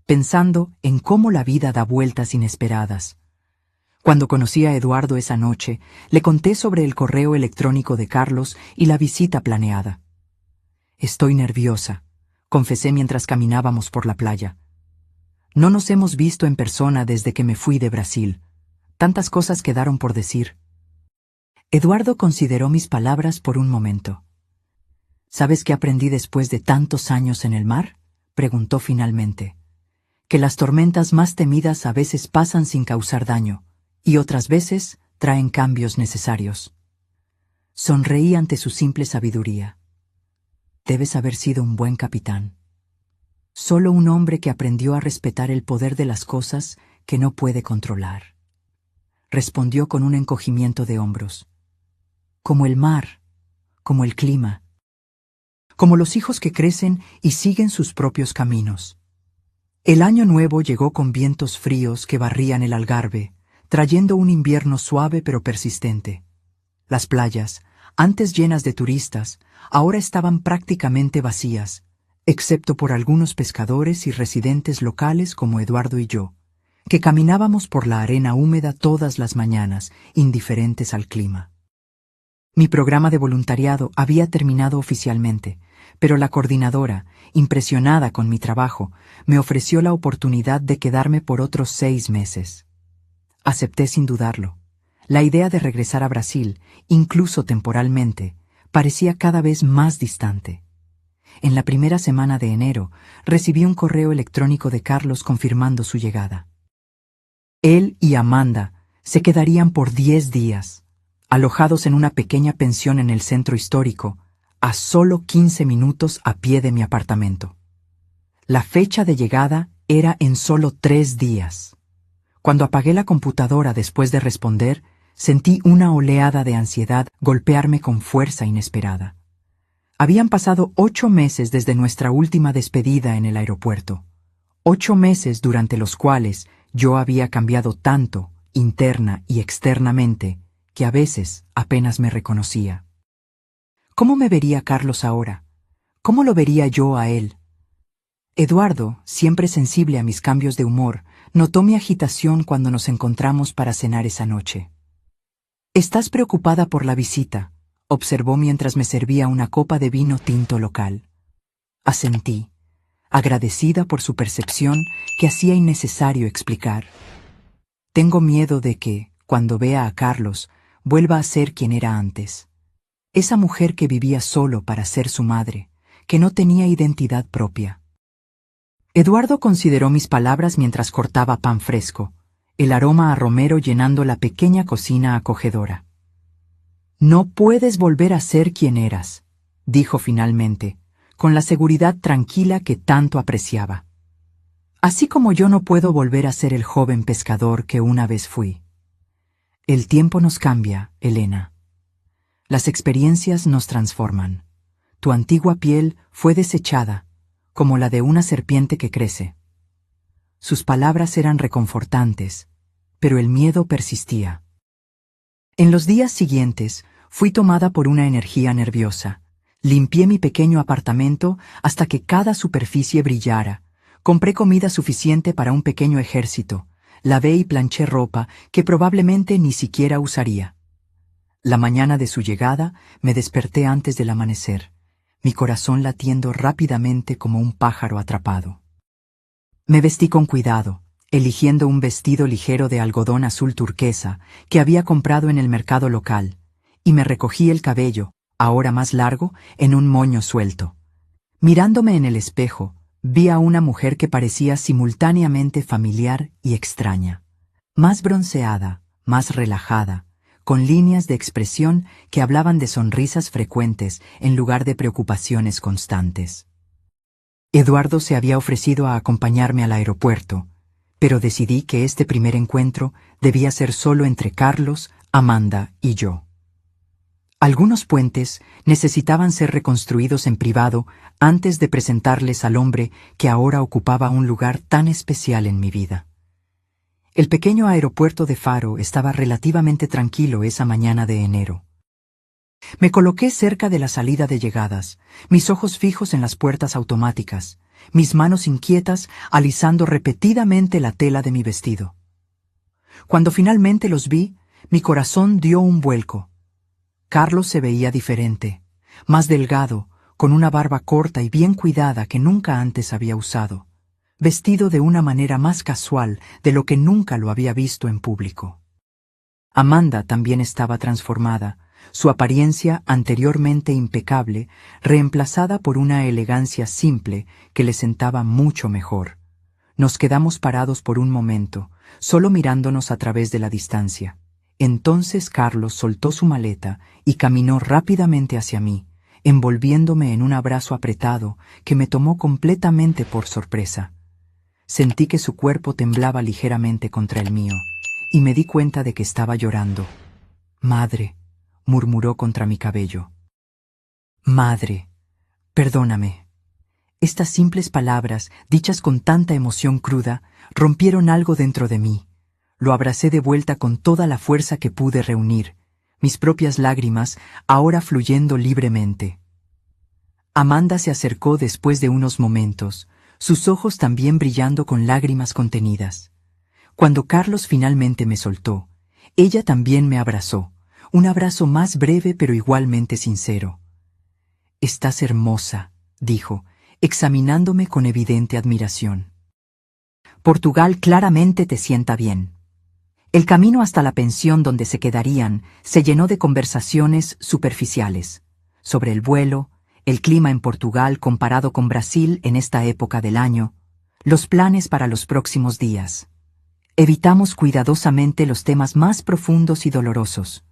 A: pensando en cómo la vida da vueltas inesperadas. Cuando conocí a Eduardo esa noche, le conté sobre el correo electrónico de Carlos y la visita planeada. Estoy nerviosa, confesé mientras caminábamos por la playa. No nos hemos visto en persona desde que me fui de Brasil. Tantas cosas quedaron por decir. Eduardo consideró mis palabras por un momento. ¿Sabes qué aprendí después de tantos años en el mar?, preguntó finalmente. Que las tormentas más temidas a veces pasan sin causar daño, y otras veces traen cambios necesarios. Sonreí ante su simple sabiduría. Debes haber sido un buen capitán. Solo un hombre que aprendió a respetar el poder de las cosas que no puede controlar. Respondió con un encogimiento de hombros. Como el mar, como el clima, como los hijos que crecen y siguen sus propios caminos. El año nuevo llegó con vientos fríos que barrían el Algarve, trayendo un invierno suave pero persistente. Las playas, antes llenas de turistas, ahora estaban prácticamente vacías, excepto por algunos pescadores y residentes locales como Eduardo y yo, que caminábamos por la arena húmeda todas las mañanas, indiferentes al clima. Mi programa de voluntariado había terminado oficialmente, pero la coordinadora, impresionada con mi trabajo, me ofreció la oportunidad de quedarme por otros 6 meses. Acepté sin dudarlo. La idea de regresar a Brasil, incluso temporalmente, parecía cada vez más distante. En la primera semana de enero, recibí un correo electrónico de Carlos confirmando su llegada. Él y Amanda se quedarían por 10 días, alojados en una pequeña pensión en el centro histórico, a solo 15 minutos a pie de mi apartamento. La fecha de llegada era en solo 3 días. Cuando apagué la computadora después de responder, sentí una oleada de ansiedad golpearme con fuerza inesperada. Habían pasado 8 meses desde nuestra última despedida en el aeropuerto. 8 meses durante los cuales yo había cambiado tanto, interna y externamente, que a veces apenas me reconocía. ¿Cómo me vería Carlos ahora? ¿Cómo lo vería yo a él? Eduardo, siempre sensible a mis cambios de humor, notó mi agitación cuando nos encontramos para cenar esa noche. «Estás preocupada por la visita», observó mientras me servía una copa de vino tinto local. Asentí, agradecida por su percepción que hacía innecesario explicar. Tengo miedo de que, cuando vea a Carlos, vuelva a ser quien era antes. Esa mujer que vivía solo para ser su madre, que no tenía identidad propia. Eduardo consideró mis palabras mientras cortaba pan fresco, el aroma a romero llenando la pequeña cocina acogedora. «No puedes volver a ser quien eras», dijo finalmente, con la seguridad tranquila que tanto apreciaba. «Así como yo no puedo volver a ser el joven pescador que una vez fui. El tiempo nos cambia, Elena. Las experiencias nos transforman. Tu antigua piel fue desechada, como la de una serpiente que crece». Sus palabras eran reconfortantes, pero el miedo persistía. En los días siguientes, fui tomada por una energía nerviosa. Limpié mi pequeño apartamento hasta que cada superficie brillara. Compré comida suficiente para un pequeño ejército. Lavé y planché ropa que probablemente ni siquiera usaría. La mañana de su llegada me desperté antes del amanecer, mi corazón latiendo rápidamente como un pájaro atrapado. Me vestí con cuidado, eligiendo un vestido ligero de algodón azul turquesa que había comprado en el mercado local, y me recogí el cabello, ahora más largo, en un moño suelto. Mirándome en el espejo, Vi a una mujer que parecía simultáneamente familiar y extraña. Más bronceada, más relajada, con líneas de expresión que hablaban de sonrisas frecuentes en lugar de preocupaciones constantes. Eduardo se había ofrecido a acompañarme al aeropuerto, pero decidí que este primer encuentro debía ser solo entre Carlos, Amanda y yo. Algunos puentes necesitaban ser reconstruidos en privado antes de presentarles al hombre que ahora ocupaba un lugar tan especial en mi vida. El pequeño aeropuerto de Faro estaba relativamente tranquilo esa mañana de enero. Me coloqué cerca de la salida de llegadas, mis ojos fijos en las puertas automáticas, mis manos inquietas alisando repetidamente la tela de mi vestido. Cuando finalmente los vi, mi corazón dio un vuelco. Carlos se veía diferente, más delgado, con una barba corta y bien cuidada que nunca antes había usado, vestido de una manera más casual de lo que nunca lo había visto en público. Amanda también estaba transformada, su apariencia anteriormente impecable, reemplazada por una elegancia simple que le sentaba mucho mejor. Nos quedamos parados por un momento, solo mirándonos a través de la distancia. Entonces Carlos soltó su maleta y caminó rápidamente hacia mí, envolviéndome en un abrazo apretado que me tomó completamente por sorpresa. Sentí que su cuerpo temblaba ligeramente contra el mío, y me di cuenta de que estaba llorando. «Madre», murmuró contra mi cabello. «Madre, perdóname». Estas simples palabras, dichas con tanta emoción cruda, rompieron algo dentro de mí. Lo abracé de vuelta con toda la fuerza que pude reunir, mis propias lágrimas ahora fluyendo libremente. Amanda se acercó después de unos momentos, sus ojos también brillando con lágrimas contenidas. Cuando Carlos finalmente me soltó, ella también me abrazó, un abrazo más breve pero igualmente sincero. «Estás hermosa», dijo, examinándome con evidente admiración. «Portugal claramente te sienta bien». El camino hasta la pensión donde se quedarían se llenó de conversaciones superficiales, sobre el vuelo, el clima en Portugal comparado con Brasil en esta época del año, los planes para los próximos días. Evitamos cuidadosamente los temas más profundos y dolorosos,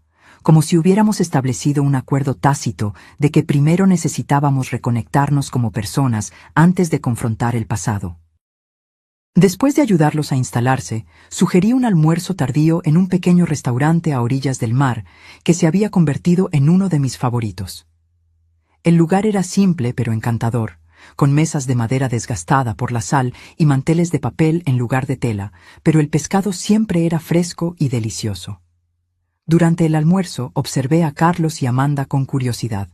A: como si hubiéramos establecido un acuerdo tácito de que primero necesitábamos reconectarnos como personas antes de confrontar el pasado. Después de ayudarlos a instalarse, sugerí un almuerzo tardío en un pequeño restaurante a orillas del mar que se había convertido en uno de mis favoritos. El lugar era simple pero encantador, con mesas de madera desgastada por la sal y manteles de papel en lugar de tela, pero el pescado siempre era fresco y delicioso. Durante el almuerzo observé a Carlos y Amanda con curiosidad.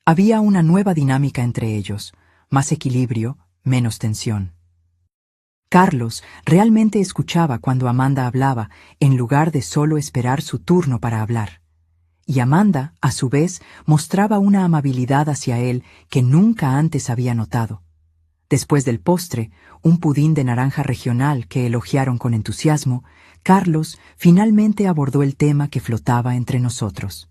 A: Había una nueva dinámica entre ellos, más equilibrio, menos tensión. Carlos realmente escuchaba cuando Amanda hablaba, en lugar de solo esperar su turno para hablar. Y Amanda, a su vez, mostraba una amabilidad hacia él que nunca antes había notado. Después del postre, un pudín de naranja regional que elogiaron con entusiasmo, Carlos finalmente abordó el tema que flotaba entre nosotros.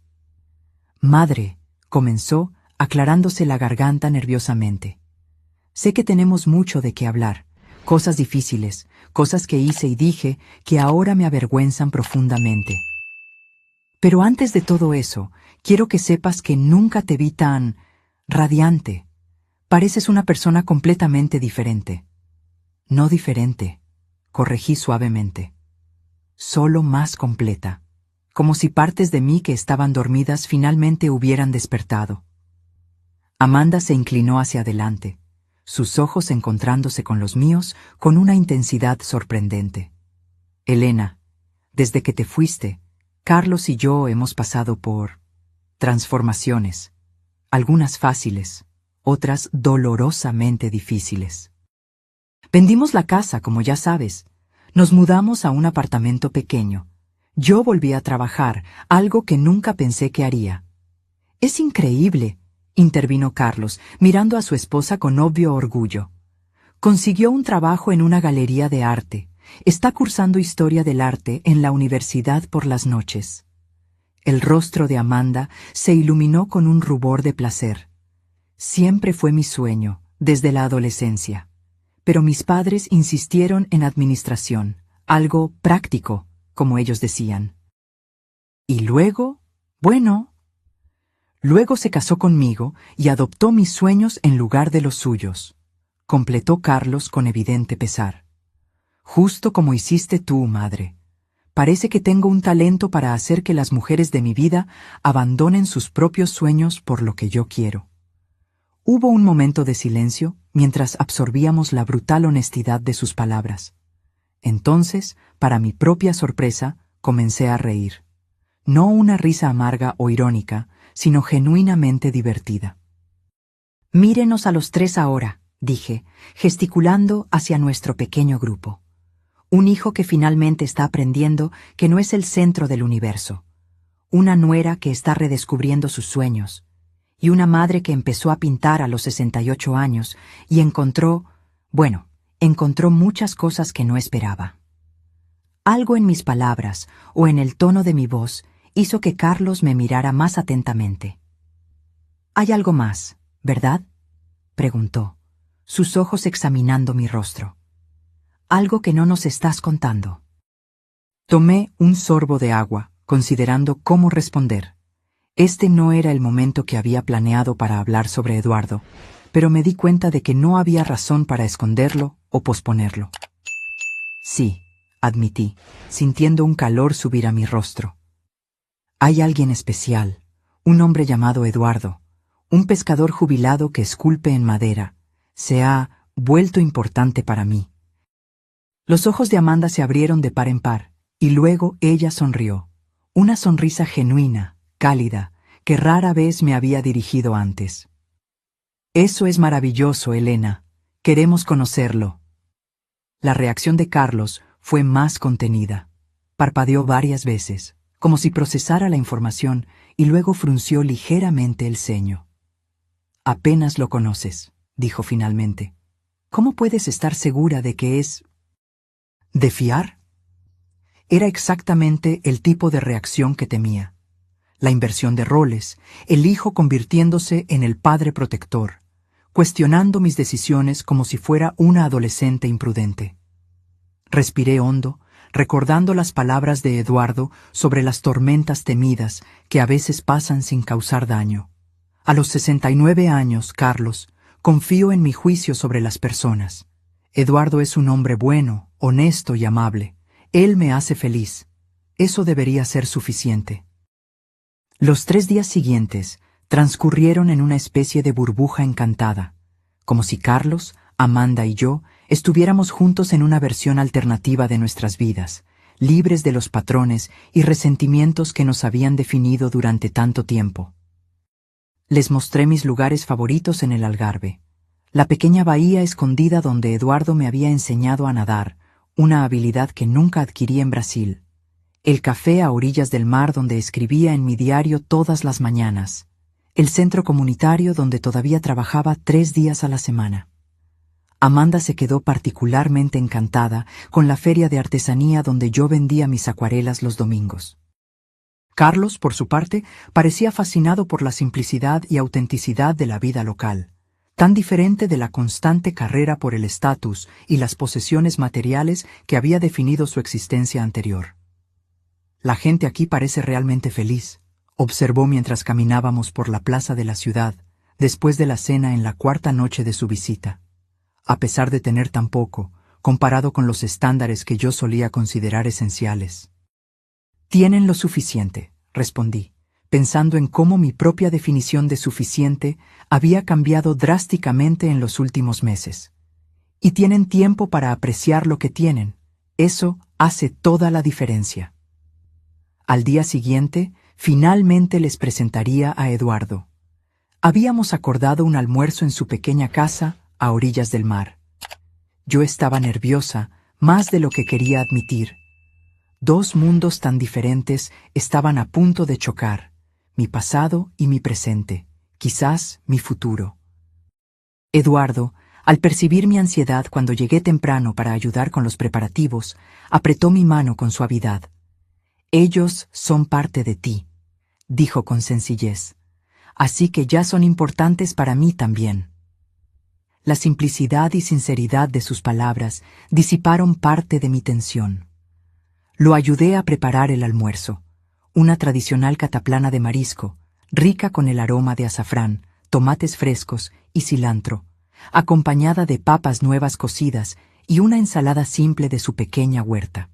A: «Madre», comenzó, aclarándose la garganta nerviosamente. «Sé que tenemos mucho de qué hablar. Cosas difíciles, cosas que hice y dije que ahora me avergüenzan profundamente. Pero antes de todo eso, quiero que sepas que nunca te vi tan radiante. Pareces una persona completamente diferente». «No diferente», corregí suavemente. «Solo más completa, como si partes de mí que estaban dormidas finalmente hubieran despertado». Amanda se inclinó hacia adelante, sus ojos encontrándose con los míos con una intensidad sorprendente. «Elena, desde que te fuiste, Carlos y yo hemos pasado por transformaciones, algunas fáciles, otras dolorosamente difíciles. Vendimos la casa, como ya sabes. Nos mudamos a un apartamento pequeño. Yo volví a trabajar, algo que nunca pensé que haría». «Es increíble», intervino Carlos, mirando a su esposa con obvio orgullo. «Consiguió un trabajo en una galería de arte. Está cursando historia del arte en la universidad por las noches». El rostro de Amanda se iluminó con un rubor de placer. «Siempre fue mi sueño», desde la adolescencia. Pero mis padres insistieron en administración, algo práctico, como ellos decían. Y luego, bueno, luego se casó conmigo y adoptó mis sueños en lugar de los suyos, completó Carlos con evidente pesar. Justo como hiciste tú, madre. Parece que tengo un talento para hacer que las mujeres de mi vida abandonen sus propios sueños por lo que yo quiero. Hubo un momento de silencio mientras absorbíamos la brutal honestidad de sus palabras. Entonces, para mi propia sorpresa, comencé a reír. No una risa amarga o irónica, sino genuinamente divertida. Mírenos a los tres ahora, dije, gesticulando hacia nuestro pequeño grupo. Un hijo que finalmente está aprendiendo que no es el centro del universo. Una nuera que está redescubriendo sus sueños. Y una madre que empezó a pintar a los 68 años y encontró muchas cosas que no esperaba. Algo en mis palabras o en el tono de mi voz hizo que Carlos me mirara más atentamente. «Hay algo más, ¿verdad?», preguntó, sus ojos examinando mi rostro. «Algo que no nos estás contando». Tomé un sorbo de agua, considerando cómo responder. Este no era el momento que había planeado para hablar sobre Eduardo, pero me di cuenta de que no había razón para esconderlo o posponerlo. «Sí», admití, sintiendo un calor subir a mi rostro. «Hay alguien especial, un hombre llamado Eduardo, un pescador jubilado que esculpe en madera. Se ha vuelto importante para mí». Los ojos de Amanda se abrieron de par en par, y luego ella sonrió. Una sonrisa genuina, cálida, que rara vez me había dirigido antes. «Eso es maravilloso, Elena. Queremos conocerlo». La reacción de Carlos fue más contenida. Parpadeó varias veces, como si procesara la información, y luego frunció ligeramente el ceño. «Apenas lo conoces», dijo finalmente. «¿Cómo puedes estar segura de que es de fiar?» Era exactamente el tipo de reacción que temía. La inversión de roles, el hijo convirtiéndose en el padre protector, cuestionando mis decisiones como si fuera una adolescente imprudente. Respiré hondo, recordando las palabras de Eduardo sobre las tormentas temidas que a veces pasan sin causar daño. A los 69 años, Carlos, confío en mi juicio sobre las personas. Eduardo es un hombre bueno, honesto y amable. Él me hace feliz. Eso debería ser suficiente. Los 3 días siguientes transcurrieron en una especie de burbuja encantada, como si Carlos, Amanda y yo estuviéramos juntos en una versión alternativa de nuestras vidas, libres de los patrones y resentimientos que nos habían definido durante tanto tiempo. Les mostré mis lugares favoritos en el Algarve, la pequeña bahía escondida donde Eduardo me había enseñado a nadar, una habilidad que nunca adquirí en Brasil. El café a orillas del mar donde escribía en mi diario todas las mañanas. El centro comunitario donde todavía trabajaba 3 días a la semana. Amanda se quedó particularmente encantada con la feria de artesanía donde yo vendía mis acuarelas los domingos. Carlos, por su parte, parecía fascinado por la simplicidad y autenticidad de la vida local, tan diferente de la constante carrera por el estatus y las posesiones materiales que había definido su existencia anterior. «La gente aquí parece realmente feliz», observó mientras caminábamos por la plaza de la ciudad, después de la cena en la 4ª noche de su visita. A pesar de tener tan poco, comparado con los estándares que yo solía considerar esenciales. «Tienen lo suficiente», respondí, pensando en cómo mi propia definición de suficiente había cambiado drásticamente en los últimos meses. «Y tienen tiempo para apreciar lo que tienen. Eso hace toda la diferencia». Al día siguiente, finalmente les presentaría a Eduardo. Habíamos acordado un almuerzo en su pequeña casa a orillas del mar. Yo estaba nerviosa, más de lo que quería admitir. 2 mundos tan diferentes estaban a punto de chocar, mi pasado y mi presente, quizás mi futuro. Eduardo, al percibir mi ansiedad cuando llegué temprano para ayudar con los preparativos, apretó mi mano con suavidad. «Ellos son parte de ti», dijo con sencillez, «así que ya son importantes para mí también». La simplicidad y sinceridad de sus palabras disiparon parte de mi tensión. Lo ayudé a preparar el almuerzo, una tradicional cataplana de marisco, rica con el aroma de azafrán, tomates frescos y cilantro, acompañada de papas nuevas cocidas y una ensalada simple de su pequeña huerta.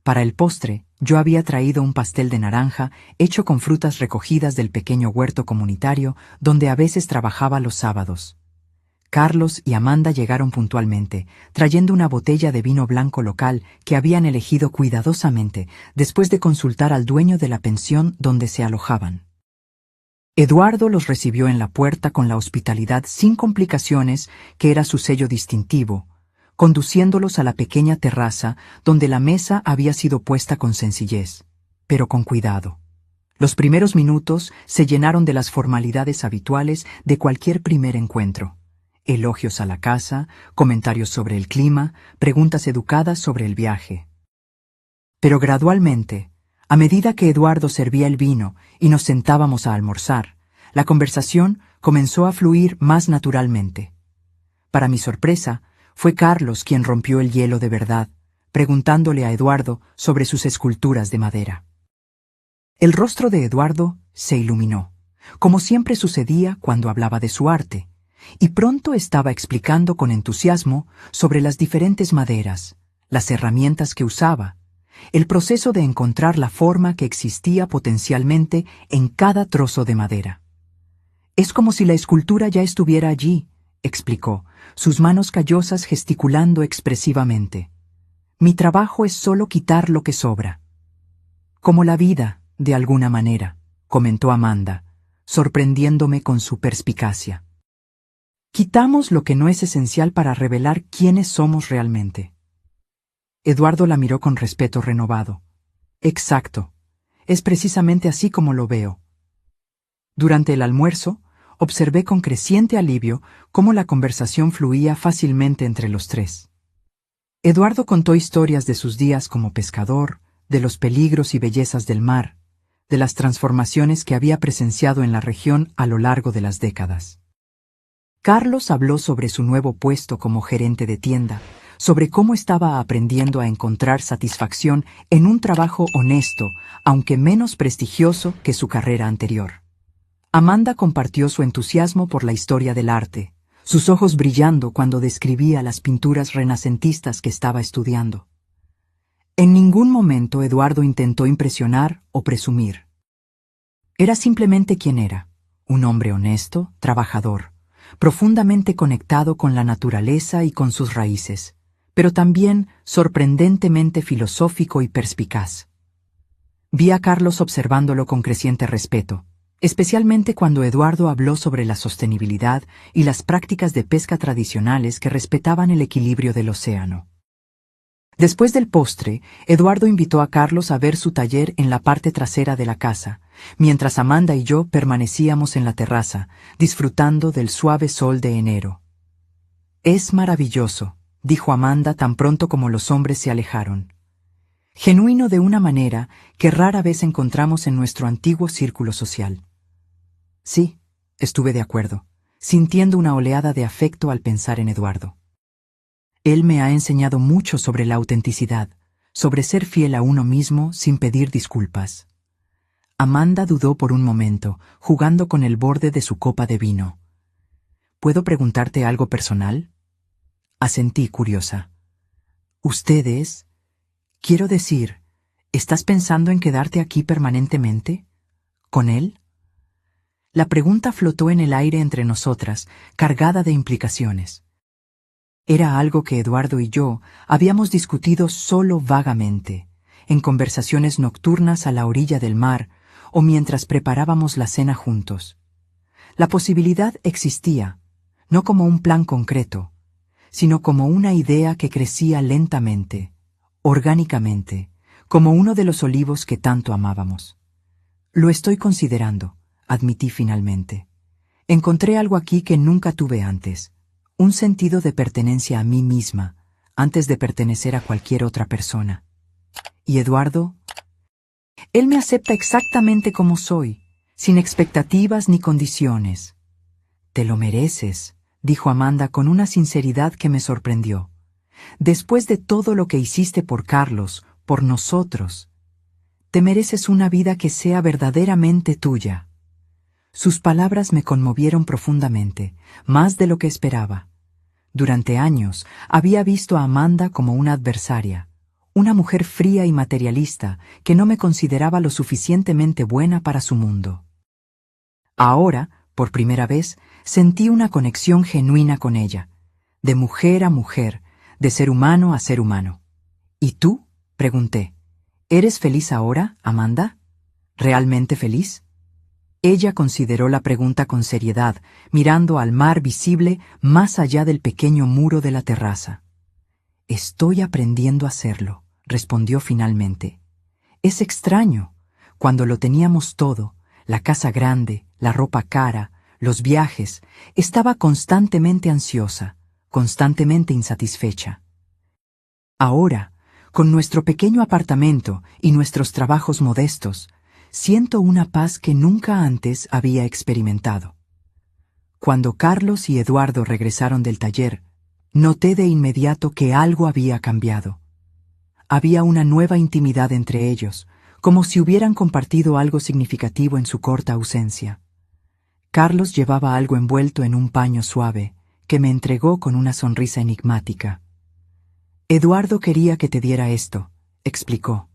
A: Para el postre, yo había traído un pastel de naranja hecho con frutas recogidas del pequeño huerto comunitario donde a veces trabajaba los sábados. Carlos y Amanda llegaron puntualmente, trayendo una botella de vino blanco local que habían elegido cuidadosamente después de consultar al dueño de la pensión donde se alojaban. Eduardo los recibió en la puerta con la hospitalidad sin complicaciones que era su sello distintivo, conduciéndolos a la pequeña terraza donde la mesa había sido puesta con sencillez, pero con cuidado. Los primeros minutos se llenaron de las formalidades habituales de cualquier primer encuentro. Elogios a la casa, comentarios sobre el clima, preguntas educadas sobre el viaje. Pero gradualmente, a medida que Eduardo servía el vino y nos sentábamos a almorzar, la conversación comenzó a fluir más naturalmente. Para mi sorpresa, fue Carlos quien rompió el hielo de verdad, preguntándole a Eduardo sobre sus esculturas de madera. El rostro de Eduardo se iluminó, como siempre sucedía cuando hablaba de su arte, y pronto estaba explicando con entusiasmo sobre las diferentes maderas, las herramientas que usaba, el proceso de encontrar la forma que existía potencialmente en cada trozo de madera. Es como si la escultura ya estuviera allí, explicó, sus manos callosas gesticulando expresivamente. Mi trabajo es solo quitar lo que sobra. Como la vida, de alguna manera, comentó Amanda, sorprendiéndome con su perspicacia. Quitamos lo que no es esencial para revelar quiénes somos realmente. Eduardo la miró con respeto renovado. Exacto. Es precisamente así como lo veo. Durante el almuerzo, observé con creciente alivio cómo la conversación fluía fácilmente entre los tres. Eduardo contó historias de sus días como pescador, de los peligros y bellezas del mar, de las transformaciones que había presenciado en la región a lo largo de las décadas. Carlos habló sobre su nuevo puesto como gerente de tienda, sobre cómo estaba aprendiendo a encontrar satisfacción en un trabajo honesto, aunque menos prestigioso que su carrera anterior. Amanda compartió su entusiasmo por la historia del arte, sus ojos brillando cuando describía las pinturas renacentistas que estaba estudiando. En ningún momento Eduardo intentó impresionar o presumir. Era simplemente quien era, un hombre honesto, trabajador, profundamente conectado con la naturaleza y con sus raíces, pero también sorprendentemente filosófico y perspicaz. Vi a Carlos observándolo con creciente respeto, especialmente cuando Eduardo habló sobre la sostenibilidad y las prácticas de pesca tradicionales que respetaban el equilibrio del océano. Después del postre, Eduardo invitó a Carlos a ver su taller en la parte trasera de la casa, mientras Amanda y yo permanecíamos en la terraza, disfrutando del suave sol de enero. Es maravilloso, dijo Amanda tan pronto como los hombres se alejaron. Genuino de una manera que rara vez encontramos en nuestro antiguo círculo social. Sí, estuve de acuerdo, sintiendo una oleada de afecto al pensar en Eduardo. Él me ha enseñado mucho sobre la autenticidad, sobre ser fiel a uno mismo sin pedir disculpas. Amanda dudó por un momento, jugando con el borde de su copa de vino. ¿Puedo preguntarte algo personal? Asentí curiosa. ¿Ustedes? Quiero decir, ¿estás pensando en quedarte aquí permanentemente? ¿Con él? La pregunta flotó en el aire entre nosotras, cargada de implicaciones. Era algo que Eduardo y yo habíamos discutido solo vagamente, en conversaciones nocturnas a la orilla del mar o mientras preparábamos la cena juntos. La posibilidad existía, no como un plan concreto, sino como una idea que crecía lentamente, orgánicamente, como uno de los olivos que tanto amábamos. Lo estoy considerando, admití finalmente. Encontré algo aquí que nunca tuve antes. Un sentido de pertenencia a mí misma, antes de pertenecer a cualquier otra persona. ¿Y Eduardo? Él me acepta exactamente como soy, sin expectativas ni condiciones. Te lo mereces, dijo Amanda con una sinceridad que me sorprendió. Después de todo lo que hiciste por Carlos, por nosotros, te mereces una vida que sea verdaderamente tuya. Sus palabras me conmovieron profundamente, más de lo que esperaba. Durante años había visto a Amanda como una adversaria, una mujer fría y materialista que no me consideraba lo suficientemente buena para su mundo. Ahora, por primera vez, sentí una conexión genuina con ella, de mujer a mujer, de ser humano a ser humano. ¿Y tú?, pregunté. ¿Eres feliz ahora, Amanda? ¿Realmente feliz? Ella consideró la pregunta con seriedad, mirando al mar visible más allá del pequeño muro de la terraza. Estoy aprendiendo a hacerlo, respondió finalmente. Es extraño. Cuando lo teníamos todo, la casa grande, la ropa cara, los viajes, estaba constantemente ansiosa, constantemente insatisfecha. Ahora, con nuestro pequeño apartamento y nuestros trabajos modestos, siento una paz que nunca antes había experimentado. Cuando Carlos y Eduardo regresaron del taller, noté de inmediato que algo había cambiado. Había una nueva intimidad entre ellos, como si hubieran compartido algo significativo en su corta ausencia. Carlos llevaba algo envuelto en un paño suave, que me entregó con una sonrisa enigmática. Eduardo quería que te diera esto, explicó.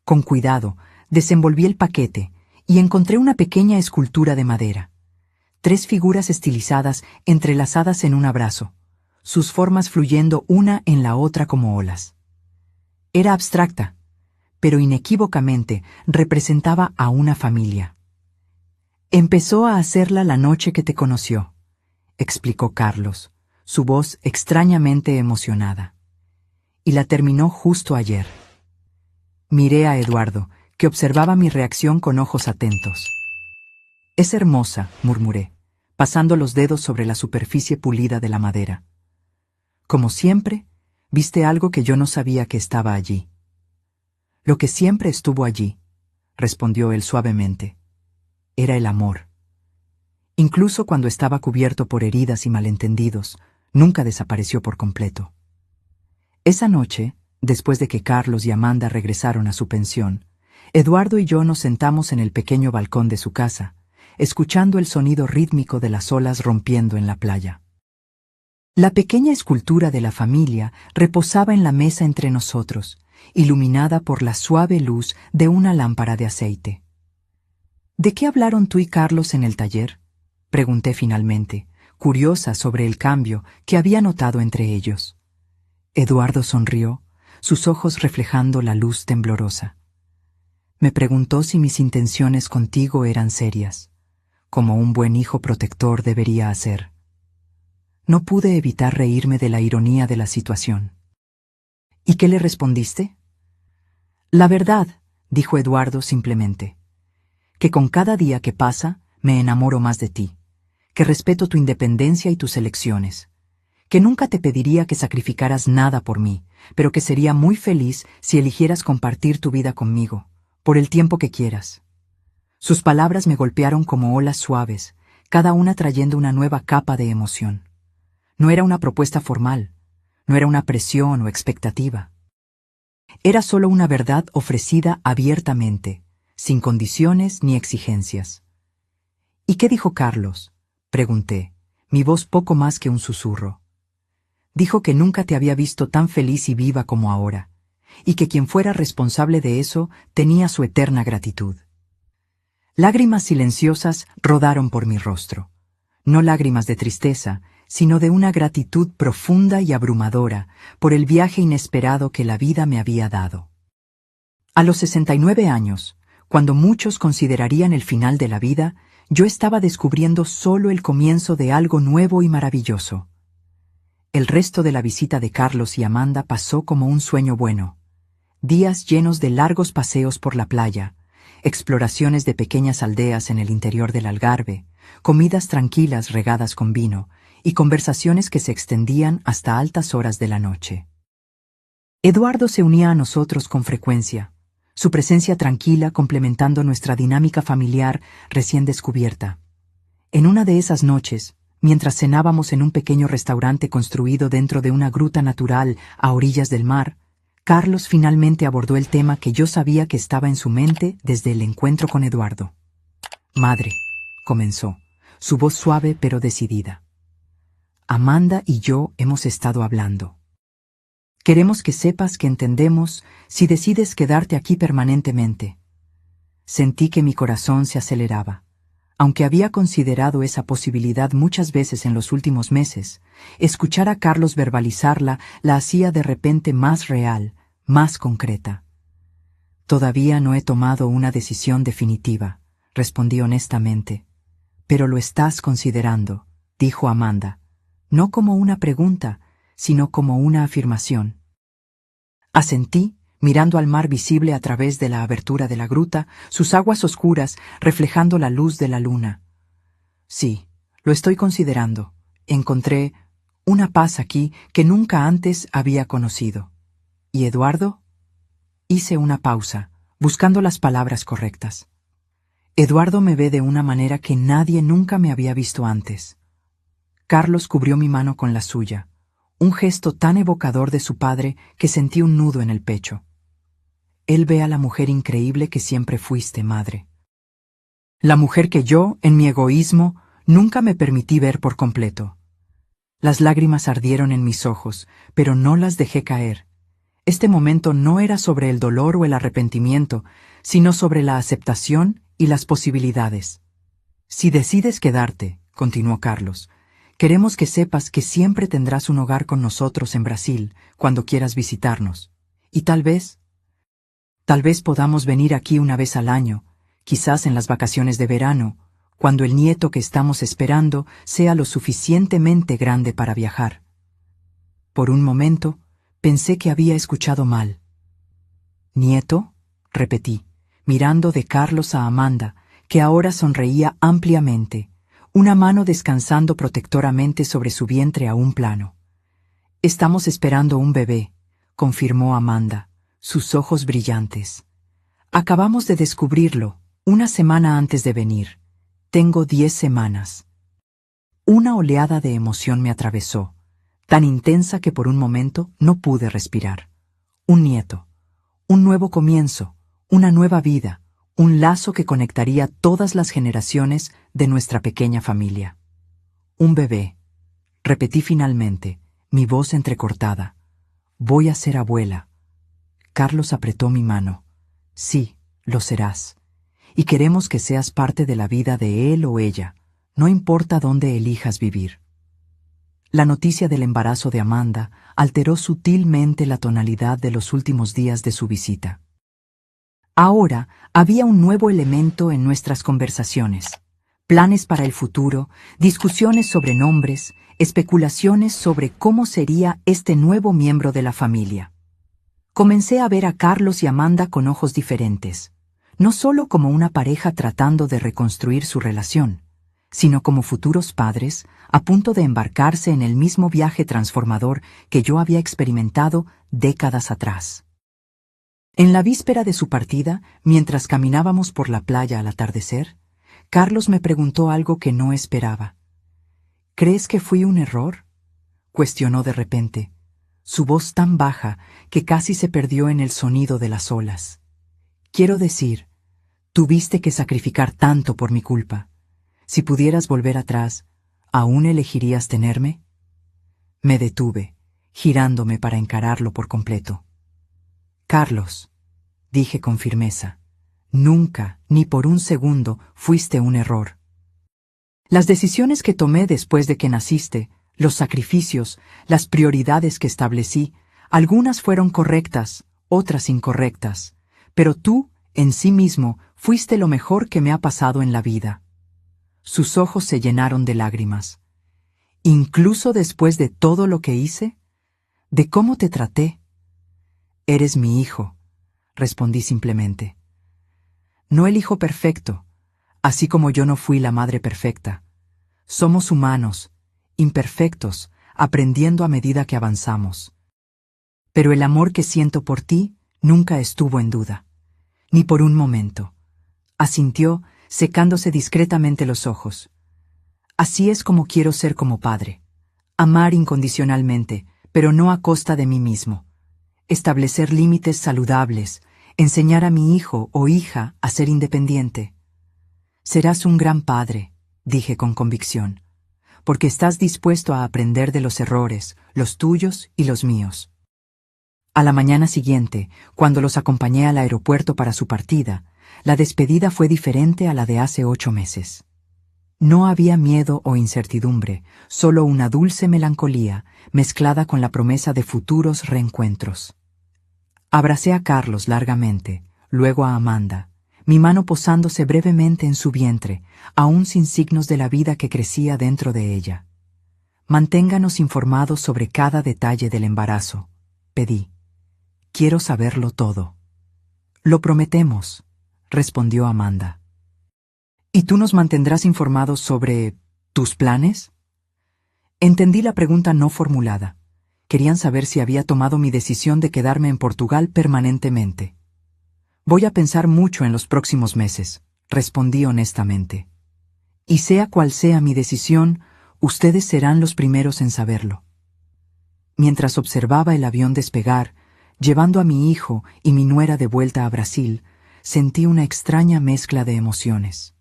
A: Con cuidado, desenvolví el paquete y encontré una pequeña escultura de madera. 3 figuras estilizadas entrelazadas en un abrazo, sus formas fluyendo una en la otra como olas. Era abstracta, pero inequívocamente representaba a una familia. Empezó a hacerla la noche que te conoció, explicó Carlos, su voz extrañamente emocionada. Y la terminó justo ayer. Miré a Eduardo, que observaba mi reacción con ojos atentos. Es hermosa, murmuré, pasando los dedos sobre la superficie pulida de la madera. Como siempre, viste algo que yo no sabía que estaba allí. Lo que siempre estuvo allí, respondió él suavemente, era el amor. Incluso cuando estaba cubierto por heridas y malentendidos, nunca desapareció por completo. Esa noche, después de que Carlos y Amanda regresaron a su pensión, Eduardo y yo nos sentamos en el pequeño balcón de su casa, escuchando el sonido rítmico de las olas rompiendo en la playa. La pequeña escultura de la familia reposaba en la mesa entre nosotros, iluminada por la suave luz de una lámpara de aceite. ¿De qué hablaron tú y Carlos en el taller?, pregunté finalmente, curiosa sobre el cambio que había notado entre ellos. Eduardo sonrió, sus ojos reflejando la luz temblorosa. Me preguntó si mis intenciones contigo eran serias, como un buen hijo protector debería hacer. No pude evitar reírme de la ironía de la situación. ¿Y qué le respondiste? La verdad, dijo Eduardo simplemente, que con cada día que pasa me enamoro más de ti, que respeto tu independencia y tus elecciones, que nunca te pediría que sacrificaras nada por mí, pero que sería muy feliz si eligieras compartir tu vida conmigo, por el tiempo que quieras. Sus palabras me golpearon como olas suaves, cada una trayendo una nueva capa de emoción. No era una propuesta formal, no era una presión o expectativa. Era solo una verdad ofrecida abiertamente, sin condiciones ni exigencias. ¿Y qué dijo Carlos?, pregunté, mi voz poco más que un susurro. Dijo que nunca te había visto tan feliz y viva como ahora, y que quien fuera responsable de eso tenía su eterna gratitud. Lágrimas silenciosas rodaron por mi rostro, no lágrimas de tristeza, sino de una gratitud profunda y abrumadora por el viaje inesperado que la vida me había dado. A los 69 años, cuando muchos considerarían el final de la vida, yo estaba descubriendo solo el comienzo de algo nuevo y maravilloso. El resto de la visita de Carlos y Amanda pasó como un sueño bueno. Días llenos de largos paseos por la playa, exploraciones de pequeñas aldeas en el interior del Algarve, comidas tranquilas regadas con vino y conversaciones que se extendían hasta altas horas de la noche. Eduardo se unía a nosotros con frecuencia, su presencia tranquila complementando nuestra dinámica familiar recién descubierta. En una de esas noches, mientras cenábamos en un pequeño restaurante construido dentro de una gruta natural a orillas del mar, Carlos finalmente abordó el tema que yo sabía que estaba en su mente desde el encuentro con Eduardo. «Madre», comenzó, su voz suave pero decidida. «Amanda y yo hemos estado hablando. Queremos que sepas que entendemos si decides quedarte aquí permanentemente». Sentí que mi corazón se aceleraba. Aunque había considerado esa posibilidad muchas veces en los últimos meses, escuchar a Carlos verbalizarla la hacía de repente más real, más concreta. «Todavía no he tomado una decisión definitiva», respondí honestamente. «Pero lo estás considerando», dijo Amanda, no como una pregunta, sino como una afirmación. Asentí, mirando al mar visible a través de la abertura de la gruta, sus aguas oscuras reflejando la luz de la luna. «Sí, lo estoy considerando. Encontré una paz aquí que nunca antes había conocido. ¿Y Eduardo?». Hice una pausa, buscando las palabras correctas. «Eduardo me ve de una manera que nadie nunca me había visto antes». Carlos cubrió mi mano con la suya, un gesto tan evocador de su padre que sentí un nudo en el pecho. «Él ve a la mujer increíble que siempre fuiste, madre. La mujer que yo, en mi egoísmo, nunca me permití ver por completo». Las lágrimas ardieron en mis ojos, pero no las dejé caer. Este momento no era sobre el dolor o el arrepentimiento, sino sobre la aceptación y las posibilidades. «Si decides quedarte», continuó Carlos, «queremos que sepas que siempre tendrás un hogar con nosotros en Brasil, cuando quieras visitarnos. Y tal vez podamos venir aquí una vez al año, quizás en las vacaciones de verano, cuando el nieto que estamos esperando sea lo suficientemente grande para viajar». Por un momento, pensé que había escuchado mal. «¿Nieto?», repetí, mirando de Carlos a Amanda, que ahora sonreía ampliamente, una mano descansando protectoramente sobre su vientre aún plano. «Estamos esperando un bebé», confirmó Amanda, sus ojos brillantes. «Acabamos de descubrirlo, una semana antes de venir. Tengo 10 semanas». Una oleada de emoción me atravesó, tan intensa que por un momento no pude respirar. Un nieto, un nuevo comienzo, una nueva vida, un lazo que conectaría todas las generaciones de nuestra pequeña familia. «Un bebé», repetí finalmente, mi voz entrecortada. «Voy a ser abuela». Carlos apretó mi mano. «Sí, lo serás. Y queremos que seas parte de la vida de él o ella, no importa dónde elijas vivir». La noticia del embarazo de Amanda alteró sutilmente la tonalidad de los últimos días de su visita. Ahora había un nuevo elemento en nuestras conversaciones: planes para el futuro, discusiones sobre nombres, especulaciones sobre cómo sería este nuevo miembro de la familia. Comencé a ver a Carlos y Amanda con ojos diferentes, no solo como una pareja tratando de reconstruir su relación, sino como futuros padres a punto de embarcarse en el mismo viaje transformador que yo había experimentado décadas atrás. En la víspera de su partida, mientras caminábamos por la playa al atardecer, Carlos me preguntó algo que no esperaba. «¿Crees que fui un error?», cuestionó de repente, su voz tan baja que casi se perdió en el sonido de las olas. «Quiero decir, tuviste que sacrificar tanto por mi culpa. Si pudieras volver atrás, ¿aún elegirías tenerme?». Me detuve, girándome para encararlo por completo. «Carlos», dije con firmeza, «nunca, ni por un segundo, fuiste un error. Las decisiones que tomé después de que naciste, los sacrificios, las prioridades que establecí, algunas fueron correctas, otras incorrectas, pero tú, en sí mismo, fuiste lo mejor que me ha pasado en la vida». Sus ojos se llenaron de lágrimas. «¿Incluso después de todo lo que hice? ¿De cómo te traté?». «Eres mi hijo», respondí simplemente. «No el hijo perfecto, así como yo no fui la madre perfecta. Somos humanos, imperfectos, aprendiendo a medida que avanzamos. Pero el amor que siento por ti nunca estuvo en duda, ni por un momento», asintió, secándose discretamente los ojos. Así es como quiero ser como padre. Amar incondicionalmente, pero no a costa de mí mismo. Establecer límites saludables, enseñar a mi hijo o hija a ser independiente. Serás un gran padre, dije con convicción, porque estás dispuesto a aprender de los errores, los tuyos y los míos. A la mañana siguiente, cuando los acompañé al aeropuerto para su partida, la despedida fue diferente a la de hace 8 meses. No había miedo o incertidumbre, solo una dulce melancolía mezclada con la promesa de futuros reencuentros. Abracé a Carlos largamente, luego a Amanda, mi mano posándose brevemente en su vientre, aún sin signos de la vida que crecía dentro de ella. Manténganos informados sobre cada detalle del embarazo, pedí. Quiero saberlo todo. Lo prometemos, respondió Amanda. ¿Y tú nos mantendrás informados sobre tus planes? Entendí la pregunta no formulada. Querían saber si había tomado mi decisión de quedarme en Portugal permanentemente. Voy a pensar mucho en los próximos meses, respondí honestamente. Y sea cual sea mi decisión, ustedes serán los primeros en saberlo. Mientras observaba el avión despegar, llevando a mi hijo y mi nuera de vuelta a Brasil, sentí una extraña mezcla de emociones.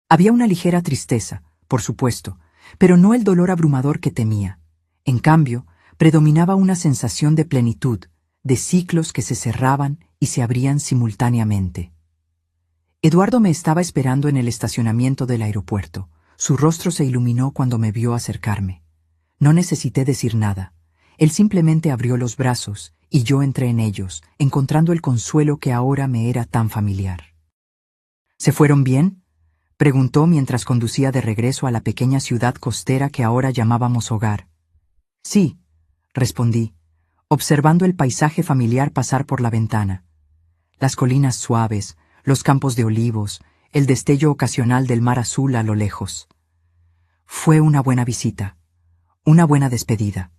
A: Había una ligera tristeza, por supuesto, pero no el dolor abrumador que temía. En cambio, predominaba una sensación de plenitud, de ciclos que se cerraban y se abrían simultáneamente. Eduardo me estaba esperando en el estacionamiento del aeropuerto. Su rostro se iluminó cuando me vio acercarme. No necesité decir nada. Él simplemente abrió los brazos y yo entré en ellos, encontrando el consuelo que ahora me era tan familiar. ¿Se fueron bien?, preguntó mientras conducía de regreso a la pequeña ciudad costera que ahora llamábamos hogar. Sí, respondí, observando el paisaje familiar pasar por la ventana. Las colinas suaves, los campos de olivos, el destello ocasional del mar azul a lo lejos. Fue una buena visita, una buena despedida.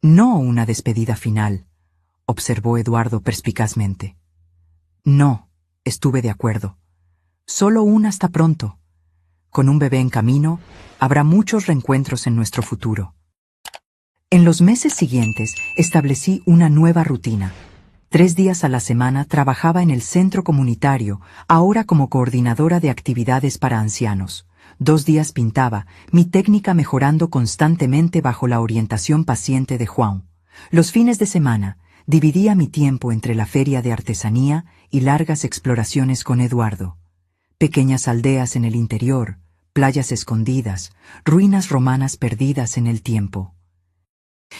A: No una despedida final, observó Eduardo perspicazmente. No, estuve de acuerdo. Solo un hasta pronto. Con un bebé en camino, habrá muchos reencuentros en nuestro futuro. En los meses siguientes establecí una nueva rutina. 3 días a la semana trabajaba en el centro comunitario, ahora como coordinadora de actividades para ancianos. 2 días pintaba, mi técnica mejorando constantemente bajo la orientación paciente de Juan. Los fines de semana, dividía mi tiempo entre la feria de artesanía y largas exploraciones con Eduardo. Pequeñas aldeas en el interior, playas escondidas, ruinas romanas perdidas en el tiempo.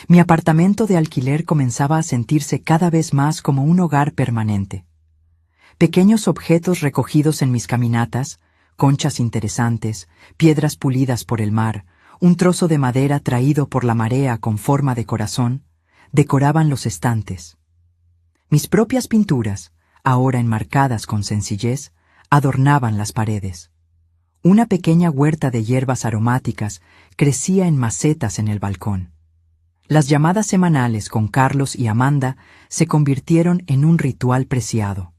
A: Mi apartamento de alquiler comenzaba a sentirse cada vez más como un hogar permanente. Pequeños objetos recogidos en mis caminatas, conchas interesantes, piedras pulidas por el mar, un trozo de madera traído por la marea con forma de corazón, decoraban los estantes. Mis propias pinturas, ahora enmarcadas con sencillez, adornaban las paredes. Una pequeña huerta de hierbas aromáticas crecía en macetas en el balcón. Las llamadas semanales con Carlos y Amanda se convirtieron en un ritual preciado.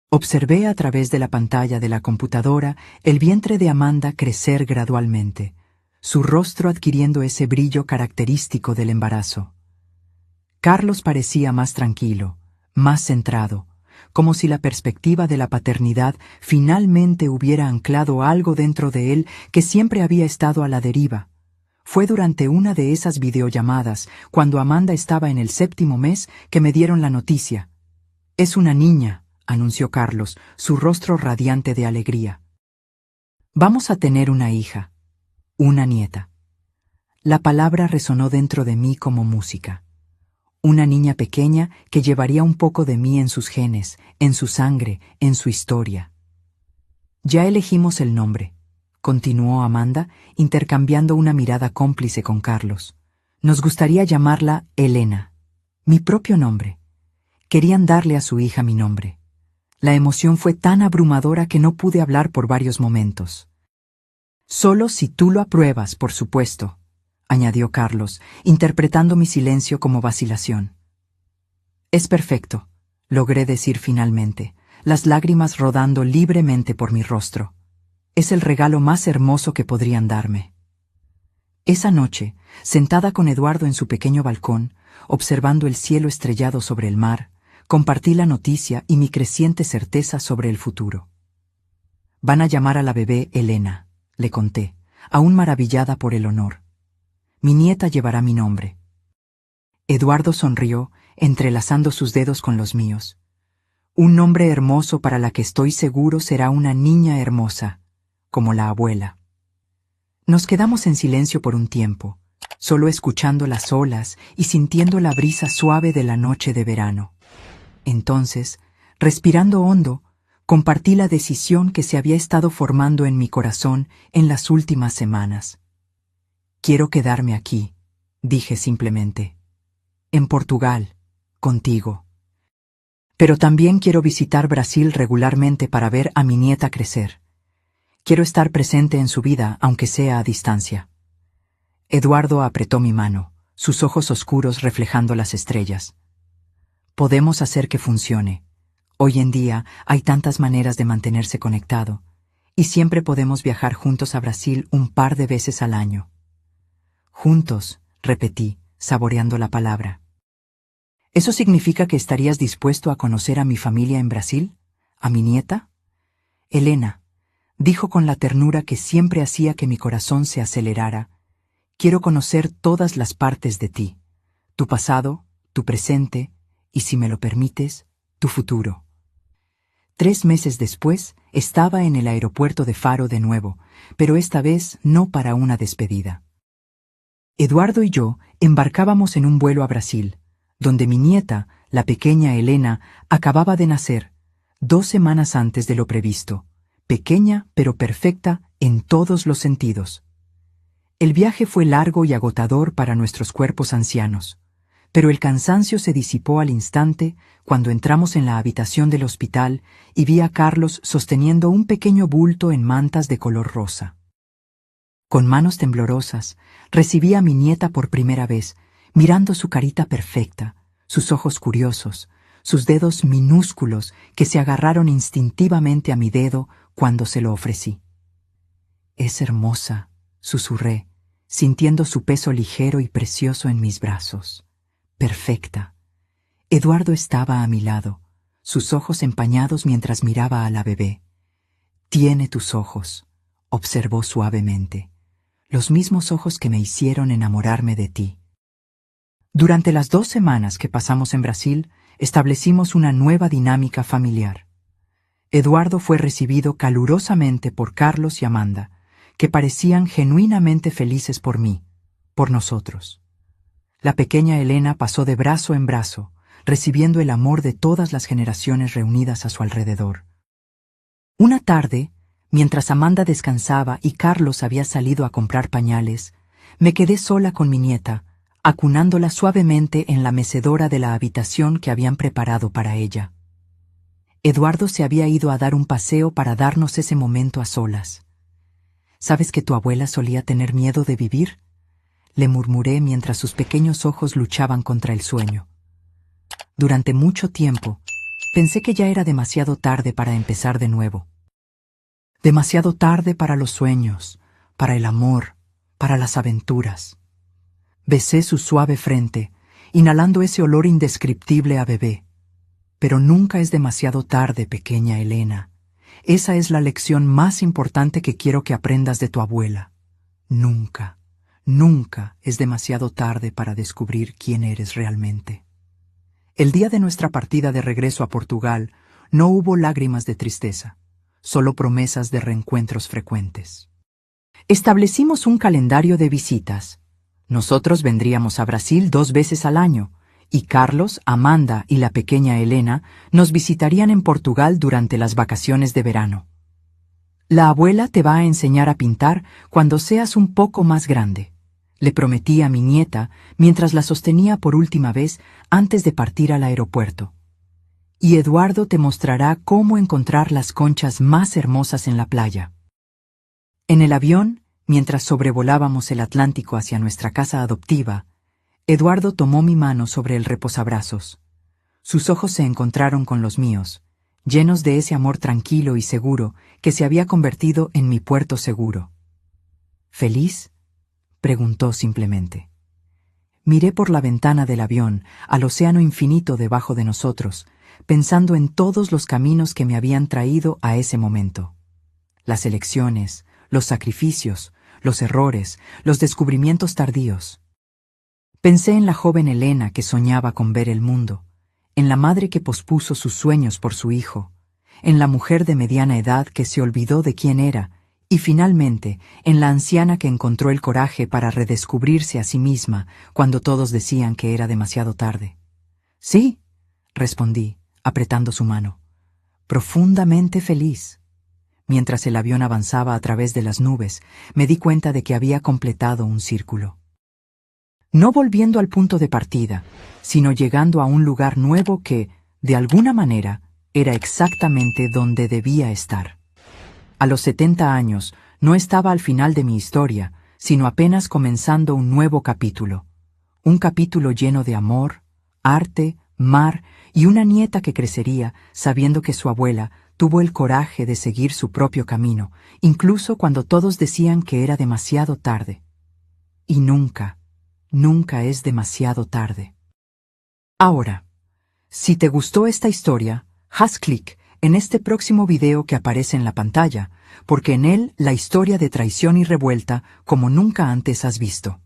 A: Observé a través de la pantalla de la computadora el vientre de Amanda crecer gradualmente, su rostro adquiriendo ese brillo característico del embarazo. Carlos parecía más tranquilo, más centrado, como si la perspectiva de la paternidad finalmente hubiera anclado algo dentro de él que siempre había estado a la deriva. Fue durante una de esas videollamadas, cuando Amanda estaba en el 7º mes, que me dieron la noticia. «Es una niña», anunció Carlos, su rostro radiante de alegría. «Vamos a tener una hija, una nieta». La palabra resonó dentro de mí como música. Una niña pequeña que llevaría un poco de mí en sus genes, en su sangre, en su historia. «Ya elegimos el nombre», continuó Amanda, intercambiando una mirada cómplice con Carlos. «Nos gustaría llamarla Elena, mi propio nombre». Querían darle a su hija mi nombre. La emoción fue tan abrumadora que no pude hablar por varios momentos. «Solo si tú lo apruebas, por supuesto», añadió Carlos, interpretando mi silencio como vacilación. «Es perfecto», logré decir finalmente, las lágrimas rodando libremente por mi rostro. Es el regalo más hermoso que podrían darme. Esa noche, sentada con Eduardo en su pequeño balcón, observando el cielo estrellado sobre el mar, compartí la noticia y mi creciente certeza sobre el futuro. Van a llamar a la bebé Elena, le conté, aún maravillada por el honor. Mi nieta llevará mi nombre. Eduardo sonrió, entrelazando sus dedos con los míos. Un nombre hermoso para la que estoy seguro será una niña hermosa, como la abuela. Nos quedamos en silencio por un tiempo, solo escuchando las olas y sintiendo la brisa suave de la noche de verano. Entonces, respirando hondo, compartí la decisión que se había estado formando en mi corazón en las últimas semanas. Quiero quedarme aquí, dije simplemente. En Portugal, contigo. Pero también quiero visitar Brasil regularmente para ver a mi nieta crecer. Quiero estar presente en su vida, aunque sea a distancia. Eduardo apretó mi mano, sus ojos oscuros reflejando las estrellas. Podemos hacer que funcione. Hoy en día hay tantas maneras de mantenerse conectado, y siempre podemos viajar juntos a Brasil un par de veces al año. Juntos, repetí, saboreando la palabra. ¿Eso significa que estarías dispuesto a conocer a mi familia en Brasil? ¿A mi nieta? Elena, dijo con la ternura que siempre hacía que mi corazón se acelerara, quiero conocer todas las partes de ti, tu pasado, tu presente y, si me lo permites, tu futuro. 3 meses después, estaba en el aeropuerto de Faro de nuevo, pero esta vez no para una despedida. Eduardo y yo embarcábamos en un vuelo a Brasil, donde mi nieta, la pequeña Elena, acababa de nacer, 2 semanas antes de lo previsto, pequeña pero perfecta en todos los sentidos. El viaje fue largo y agotador para nuestros cuerpos ancianos, pero el cansancio se disipó al instante cuando entramos en la habitación del hospital y vi a Carlos sosteniendo un pequeño bulto en mantas de color rosa. Con manos temblorosas, recibí a mi nieta por primera vez, mirando su carita perfecta, sus ojos curiosos, sus dedos minúsculos que se agarraron instintivamente a mi dedo cuando se lo ofrecí. Es hermosa, susurré, sintiendo su peso ligero y precioso en mis brazos. Perfecta. Eduardo estaba a mi lado, sus ojos empañados mientras miraba a la bebé. Tiene tus ojos, observó suavemente, los mismos ojos que me hicieron enamorarme de ti. Durante las 2 semanas que pasamos en Brasil, establecimos una nueva dinámica familiar. Eduardo fue recibido calurosamente por Carlos y Amanda, que parecían genuinamente felices por mí, por nosotros. La pequeña Elena pasó de brazo en brazo, recibiendo el amor de todas las generaciones reunidas a su alrededor. Una tarde, mientras Amanda descansaba y Carlos había salido a comprar pañales, me quedé sola con mi nieta, acunándola suavemente en la mecedora de la habitación que habían preparado para ella. Eduardo se había ido a dar un paseo para darnos ese momento a solas. ¿Sabes que tu abuela solía tener miedo de vivir?, le murmuré mientras sus pequeños ojos luchaban contra el sueño. Durante mucho tiempo, pensé que ya era demasiado tarde para empezar de nuevo. Demasiado tarde para los sueños, para el amor, para las aventuras. Besé su suave frente, inhalando ese olor indescriptible a bebé. Pero nunca es demasiado tarde, pequeña Elena. Esa es la lección más importante que quiero que aprendas de tu abuela. Nunca, nunca es demasiado tarde para descubrir quién eres realmente. El día de nuestra partida de regreso a Portugal, no hubo lágrimas de tristeza, solo promesas de reencuentros frecuentes. Establecimos un calendario de visitas. Nosotros vendríamos a Brasil 2 veces al año, y Carlos, Amanda y la pequeña Elena nos visitarían en Portugal durante las vacaciones de verano. La abuela te va a enseñar a pintar cuando seas un poco más grande, le prometí a mi nieta mientras la sostenía por última vez antes de partir al aeropuerto. Y Eduardo te mostrará cómo encontrar las conchas más hermosas en la playa. En el avión, mientras sobrevolábamos el Atlántico hacia nuestra casa adoptiva, Eduardo tomó mi mano sobre el reposabrazos. Sus ojos se encontraron con los míos, llenos de ese amor tranquilo y seguro que se había convertido en mi puerto seguro. ¿Feliz?, preguntó simplemente. Miré por la ventana del avión al océano infinito debajo de nosotros, pensando en todos los caminos que me habían traído a ese momento. Las elecciones, los sacrificios, los errores, los descubrimientos tardíos. Pensé en la joven Elena que soñaba con ver el mundo, en la madre que pospuso sus sueños por su hijo, en la mujer de mediana edad que se olvidó de quién era, y finalmente en la anciana que encontró el coraje para redescubrirse a sí misma cuando todos decían que era demasiado tarde. Sí, respondí, apretando su mano, profundamente feliz. Mientras el avión avanzaba a través de las nubes, me di cuenta de que había completado un círculo. No volviendo al punto de partida, sino llegando a un lugar nuevo que, de alguna manera, era exactamente donde debía estar. A los 70 años, no estaba al final de mi historia, sino apenas comenzando un nuevo capítulo. Un capítulo lleno de amor, arte, mar y una nieta que crecería sabiendo que su abuela tuvo el coraje de seguir su propio camino, incluso cuando todos decían que era demasiado tarde. Y nunca, nunca es demasiado tarde. Ahora, si te gustó esta historia, haz clic en este próximo video que aparece en la pantalla, porque en él la historia de traición y revuelta como nunca antes has visto.